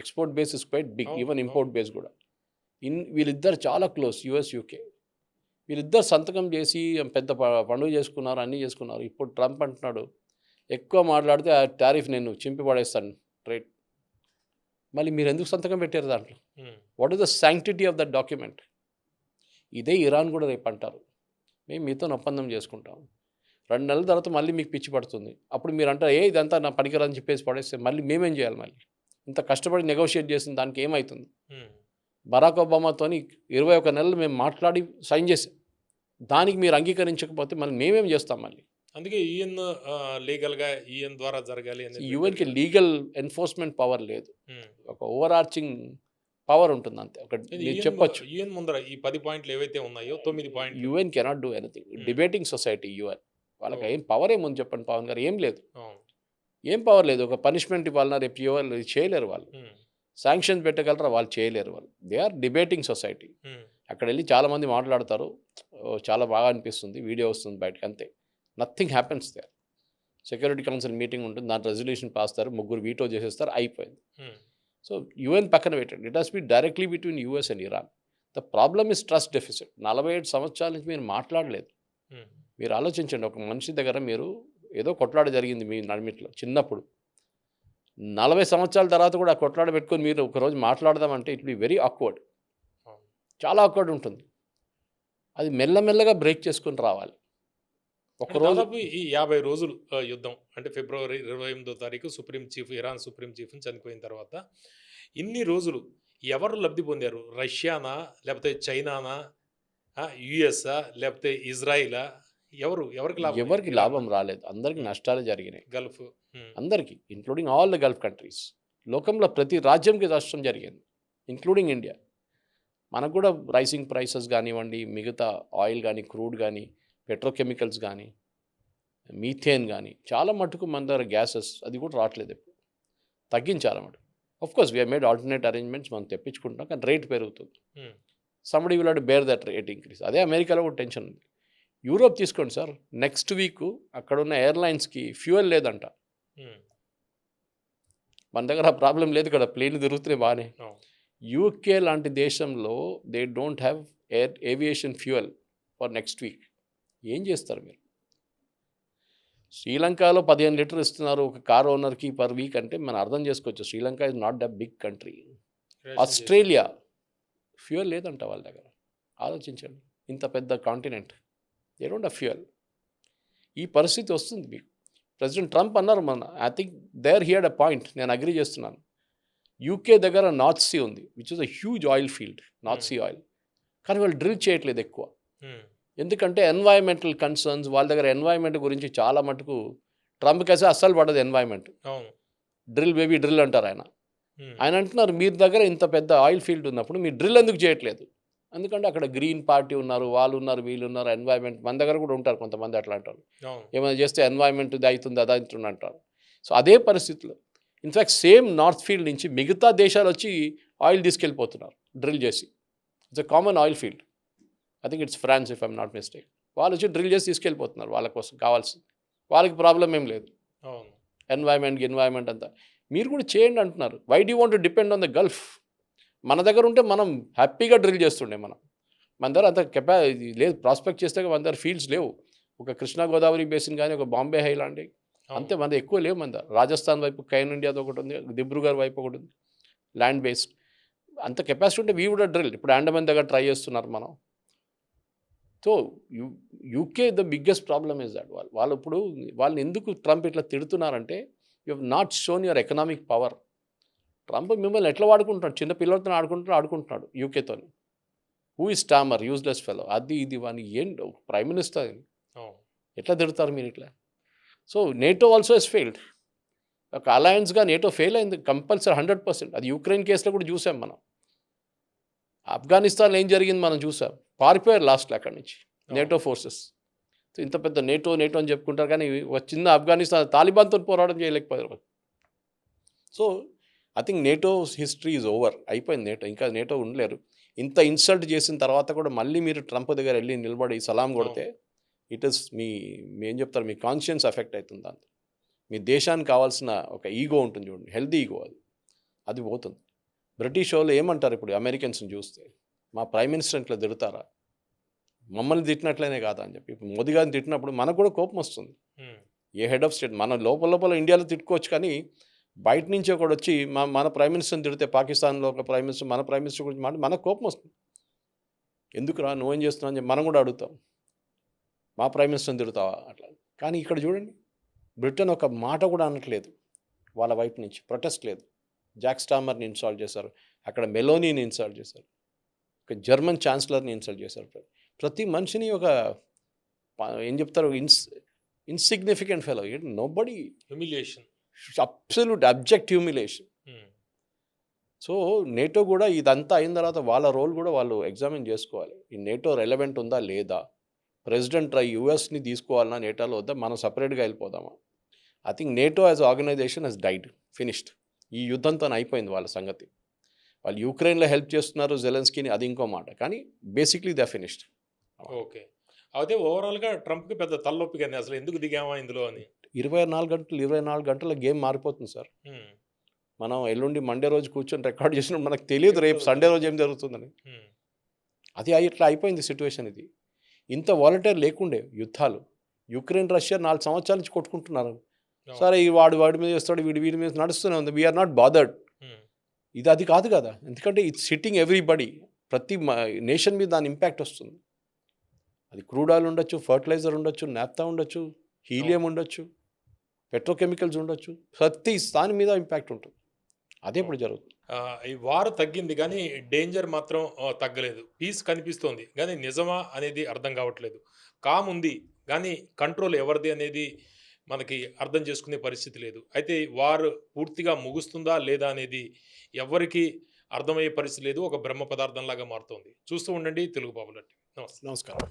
export base is quite big, even import base కూడా. వీళ్ళిద్దరు చాలా క్లోజ్, యుఎస్ యూకే. వీళ్ళిద్దరు సంతకం చేసి పెద్ద పండుగ చేసుకున్నారు, అన్నీ చేసుకున్నారు. ఇప్పుడు ట్రంప్ అంటున్నాడు, ఎక్కువ మాట్లాడితే ఆ టారిఫ్ నేను చింపి పడేస్తాను ట్రేడ్. మళ్ళీ మీరు ఎందుకు సంతకం పెట్టారు దాంట్లో? What is the sanctity of that document? ఇదే ఇరాన్ కూడా రేపు అంటారు, మేము మీతో ఒప్పందం చేసుకుంటాం, 2 నెలల తర్వాత మళ్ళీ మీకు పిచ్చి పడుతుంది, అప్పుడు మీరు అంటారు ఇదంతా నా పనికిరాని చెప్పేసి పడేస్తే మళ్ళీ మేమేం చేయాలి? మళ్ళీ ఇంత కష్టపడి నెగోషియేట్ చేసిన దానికి ఏమవుతుంది? బరాక్ ఒబామాతోని 21 నెలలు మేము మాట్లాడి సైన్ చేసాం, దానికి మీరు అంగీకరించకపోతే మళ్ళీ మేమేం చేస్తాం? మళ్ళీ అందుకే యుఎన్ లీగల్గా యుఎన్ ద్వారా జరగాలి అనేది. యుఎన్కి లీగల్ ఎన్ఫోర్స్మెంట్ పవర్ లేదు, ఒక ఓవర్ ఆర్చింగ్ పవర్ ఉంటుంది అంతే. ఒక మీరు చెప్పొచ్చు, యుఎన్ ముందర ఈ 10 పాయింట్లు ఏవైతే ఉన్నాయో 9 పాయింట్లు UN cannot do anything. Debating society UN, వాళ్ళకి ఏం పవర్ ఏముంది చెప్పండి పవన్ గారు? ఏం లేదు, ఏం పవర్ లేదు. ఒక పనిష్మెంట్ ఇవ్వాలన్నా రేపు ఇవ్వాలి, చేయలేరు వాళ్ళు. శాంక్షన్స్ పెట్టగలరా? వాళ్ళు చేయలేరు. వాళ్ళు దే ఆర్ డిబేటింగ్ సొసైటీ. అక్కడ వెళ్ళి చాలామంది మాట్లాడతారు, చాలా బాగా అనిపిస్తుంది, వీడియో వస్తుంది బయటకు, అంతే. Nothing happens they. Security council meeting ఉంటుంది, దాని రెజల్యూషన్ పాస్తారు, 3 వీటో చేసేస్తారు, అయిపోయింది. సో యుఎన్ పక్కన పెట్టండి, it has be directly between US and Iran. The problem is trust deficit. 47 సంవత్సరాల నుంచి మీరు మాట్లాడలేదు. మీరు ఆలోచించండి, ఒక మనిషి దగ్గర మీరు ఏదో కొట్లాడ జరిగింది మీ నడిమిట్లో చిన్నప్పుడు, 40 సంవత్సరాల తర్వాత కూడా ఆ కొట్లాడ పెట్టుకొని మీరు ఒకరోజు మాట్లాడదామంటే ఇట్ బి వెరీ ఆక్వర్డ్, చాలా ఆక్వర్డ్ ఉంటుంది. అది మెల్లమెల్లగా బ్రేక్ చేసుకొని రావాలి. ఒకరోజు ఈ 50 రోజులు యుద్ధం అంటే ఫిబ్రవరి 28వ తారీఖు ఇరాన్ సుప్రీం చీఫ్ని చనిపోయిన తర్వాత ఇన్ని రోజులు ఎవరు లబ్ధి పొందారు? రష్యానా, లేకపోతే చైనానా, యుఎస్ఆ, లేకపోతే ఇజ్రాయిలా? ఎవరికి లాభం రాలేదు, అందరికి నష్టాలు జరిగినాయి. గల్ఫ్ అందరికీ, including all the Gulf countries. లోకంలో ప్రతి రాజ్యంకి నష్టం జరిగింది, ఇంక్లూడింగ్ ఇండియా. మనకు కూడా రైసింగ్ ప్రైసెస్ కానివ్వండి, మిగతా ఆయిల్ కానీ, క్రూడ్ కానీ, పెట్రోకెమికల్స్ కానీ, మీథేన్ కానీ, చాలా మటుకు మన దగ్గర గ్యాసెస్ అది కూడా రావట్లేదు, ఎప్పుడు తగ్గించాలి మటుకు. Course we are made alternate arrangements, మనం తెప్పించుకుంటాం, కానీ రేట్ పెరుగుతుంది. Somebody will have to bear that rate increase. అదే అమెరికాలో కూడా టెన్షన్ ఉంది. యూరోప్ తీసుకోండి సార్, నెక్స్ట్ వీక్ అక్కడ ఉన్న ఎయిర్లైన్స్కి ఫ్యూయల్ లేదంట. మన దగ్గర ఆ ప్రాబ్లం లేదు కదా, ప్లేన్లు తిరుగుతున్నాయి బాగానే. యూకే లాంటి దేశంలో they don't have aviation fuel for next week. ఏం చేస్తారు మీరు? శ్రీలంకలో 15 లీటర్లు ఇస్తున్నారు ఒక కార్ ఓనర్కి పర్ వీక్ అంటే మనం అర్థం చేసుకోవచ్చు. Sri Lanka is not the big country. Australia fuel లేదంట వాళ్ళ దగ్గర. ఆలోచించండి, ఇంత పెద్ద continent, they don't have fuel. ఈ పరిస్థితి వస్తుంది మీకు. ప్రెసిడెంట్ ట్రంప్ అన్నారు I think there he had a point, నేను అగ్రీ చేస్తున్నాను. యూకే దగ్గర నార్త్ సీ ఉంది, which is a huge oil field, North Sea oil. కానీ వాళ్ళు డ్రిల్ చేయట్లేదు ఎక్కువ, ఎందుకంటే ఎన్వైరన్మెంటల్ కన్సర్న్స్. వాళ్ళ దగ్గర ఎన్వైరన్మెంట్ గురించి చాలా మటుకు ట్రంప్ కేసే అస్సలు పడదు ఎన్వైరన్మెంట్. డ్రిల్ బేబీ డ్రిల్ అంటారు ఆయన. ఆయన అంటున్నారు, మీ దగ్గర ఇంత పెద్ద ఆయిల్ ఫీల్డ్ ఉన్నప్పుడు మీరు డ్రిల్ ఎందుకు చేయట్లేదు? ఎందుకంటే అక్కడ గ్రీన్ పార్టీ ఉన్నారు, వాళ్ళు ఉన్నారు, వీళ్ళు ఉన్నారు, ఎన్వైరన్మెంట్. మన దగ్గర కూడా ఉంటారు కొంతమంది అట్లా అంటారు, ఏమైనా చేస్తే ఎన్వైరన్మెంట్ ఇది అవుతుంది అది అవుతుంది అంటారు. సో అదే పరిస్థితిలో ఇన్ఫ్యాక్ట్ సేమ్ నార్త్ ఫీల్డ్ నుంచి మిగతా దేశాలు వచ్చి ఆయిల్ తీసుకెళ్ళిపోతున్నారు డ్రిల్ చేసి. It's a common oil field. I think it's France if I'm not mistake. వాళ్ళు వచ్చి డ్రిల్ చేసి తీసుకెళ్ళిపోతున్నారు వాళ్ళ కోసం కావాల్సింది. వాళ్ళకి ప్రాబ్లం ఏం లేదు, ఎన్వైరన్మెంట్ అంతా. మీరు కూడా చేయండి అంటున్నారు. Why do want to depend on the Gulf? మన దగ్గర ఉంటే మనం హ్యాపీగా డ్రిల్ చేస్తుండే. మన దగ్గర అంత లేదు, ప్రాస్పెక్ట్ చేస్తే మన దగ్గర ఫీల్డ్స్ లేవు. ఒక కృష్ణా గోదావరి బేసిన్ కానీ, ఒక బాంబే హైలాండ్ అంతే, మన ఎక్కువ లేవు. మన దగ్గర రాజస్థాన్ వైపు కైన్ ఇండియాతో ఒకటి ఉంది, దిబ్రూగఢ్ వైపు ఒకటి ఉంది ల్యాండ్ బేస్డ్. అంత కెపాసిటీ ఉంటే వీ వుడ్ డ్రిల్. ఇప్పుడు అండమాన్ దగ్గర ట్రై చేస్తున్నారు మనం. So UK the biggest problem is that వాళ్ళు ఇప్పుడు వాళ్ళని ఎందుకు ట్రంప్ ఇట్లా తిడుతున్నారంటే you have not shown your economic power. Trump మిమ్మల్ని ఎట్లా వాడుకుంటున్నాడు, చిన్న పిల్లలతో ఆడుకుంటున్నాడు యూకేతో. Who is Starmer, useless fellow, అది ఇది వాని ఏం ప్రైమ్ మినిస్టర్ ఎట్లా తిడతారు మీరు ఇట్లా? So NATO also is failed. ఒక అలయన్స్గా నేటో ఫెయిల్ అయింది కంపల్సరీ 100%. అది యూక్రెయిన్ కేసులో కూడా చూసాం మనం. ఆఫ్ఘనిస్తాన్లో ఏం జరిగింది మనం చూసాం. పారిపోయారు లాస్ట్లో అక్కడి నుంచి నేటో ఫోర్సెస్. సో ఇంత పెద్ద నేటో అని చెప్పుకుంటారు కానీ ఒక చిన్న ఆఫ్ఘనిస్తాన్ తాలిబాన్తో పోరాటం చేయలేకపోయారు. So I think NATO history is over, అయిపోయింది నేటో. ఇంకా నేటో ఉండలేరు. ఇంత ఇన్సల్ట్ చేసిన తర్వాత కూడా మళ్ళీ మీరు ట్రంప్ దగ్గర వెళ్ళి నిలబడి సలాం కొడితే ఇట్ ఇస్ మీ ఏం చెప్తారు, మీ కాన్షియన్స్ ఎఫెక్ట్ అవుతుంది. దాంతో మీ దేశానికి కావాల్సిన ఒక ఈగో ఉంటుంది చూడండి, హెల్తీ ఈగో, అది పోతుంది. బ్రిటిష్ వాళ్ళు ఏమంటారు ఇప్పుడు అమెరికన్స్ని చూస్తే, మా ప్రైమ్ మినిస్టర్ ఇట్లా తిడతారా, మమ్మల్ని తిట్టినట్లనే కాదా అని చెప్పి. ఇప్పుడు మోదీ గారిని తిట్టినప్పుడు మనకు కూడా కోపం వస్తుంది. ఏ హెడ్ ఆఫ్ స్టేట్ మన లోపల ఇండియాలో తిట్టుకోవచ్చు, కానీ బయట నుంచి ఒకటి వచ్చి మన ప్రైమ్ మినిస్టర్ని తిడితే, పాకిస్తాన్లో ఒక ప్రైమ్ మినిస్టర్ మన ప్రైమ్ మినిస్టర్ గురించి మాట మనకు కోపం వస్తుంది. ఎందుకురా నువ్వేం చేస్తున్నావు అని చెప్పి మనం కూడా అడుగుతాం, మా ప్రైమ్ మినిస్టర్ని తిడతావా అట్లా. కానీ ఇక్కడ చూడండి, బ్రిటన్ ఒక మాట కూడా అనట్లేదు, వాళ్ళ వైపు నుంచి ప్రొటెస్ట్ లేదు. జాక్ స్టామర్ని ఇన్స్టాల్ చేశారు, అక్కడ మెలోనీని ఇన్స్టాల్ చేశారు, ఒక జర్మన్ ఛాన్సలర్ని ఇన్స్టాల్ చేశారు. ప్రతి మనిషిని ఒక ఏం చెప్తారు, insignificant fellow, nobody, humiliation, absolute object humiliation. So NATO కూడా ఇదంతా అయిన తర్వాత వాళ్ళ రోల్ కూడా వాళ్ళు ఎగ్జామిన్ చేసుకోవాలి. ఈ నేటో రెలవెంట్ ఉందా లేదా, ప్రెసిడెంట్ యూఎస్ని తీసుకోవాలన్నా నేటోలో వద్దా, మనం సపరేట్గా వెళ్ళిపోదామా. I think NATO as organisation has died, finished. ఈ యుద్ధంతో అయిపోయింది వాళ్ళ సంగతి. వాళ్ళు యూక్రెయిన్లో హెల్ప్ చేస్తున్నారు జెలెన్స్కీని, అది ఇంకో మాట, కానీ బేసిక్లీ దే ఫినిష్డ్. ఓకే, అయితే ఓవరాల్గా ట్రంప్కి పెద్ద తలనొప్పి కానీ అసలు ఎందుకు దిగామా ఇందులో అని. 24 గంటల గేమ్ మారిపోతుంది సార్. మనం ఎల్లుండి మండే రోజు కూర్చొని రికార్డ్ చేసినప్పుడు మనకు తెలియదు రేపు సండే రోజు ఏం జరుగుతుందని. అది ఇట్లా అయిపోయింది సిచ్యువేషన్. ఇది ఇంత వాలంటీర్ లేకుండే యుద్ధాలు. యుక్రెయిన్ రష్యా 4 సంవత్సరాల నుంచి కొట్టుకుంటున్నారు. సరే ఈ వాడి మీద చేస్తాడు, వీడి మీద నడుస్తూనే ఉంది. We are not bothered. ఇది అది కాదు కదా, ఎందుకంటే ఇట్స్ హిట్టింగ్ ఎవ్రీబడి. ప్రతి నేషన్ మీద దాని ఇంపాక్ట్ వస్తుంది. అది క్రూడ్ ఆయిల్ ఉండొచ్చు, ఫర్టిలైజర్ ఉండొచ్చు, నాఫ్తా ఉండొచ్చు, హీలియం ఉండొచ్చు, పెట్రోకెమికల్స్ ఉండొచ్చు, ప్రతి దాని మీద ఇంపాక్ట్ ఉంటుంది. అదే ఇప్పుడు జరుగుతుంది. ఈ వార్ తగ్గింది కానీ డేంజర్ మాత్రం తగ్గలేదు. పీస్ కనిపిస్తోంది కానీ నిజమా అనేది అర్థం కావట్లేదు. కామ్ ఉంది కానీ కంట్రోల్ ఎవరిది అనేది మనకి అర్థం చేసుకునే పరిస్థితి లేదు. అయితే వార్ పూర్తిగా ముగుస్తుందా లేదా అనేది ఎవరికి అర్థమయ్యే పరిస్థితి లేదు. ఒక బ్రహ్మ పదార్థంలాగా మారుతోంది. చూస్తూ ఉండండి తెలుగు పాపులర్ టీవీ. నమస్కారం.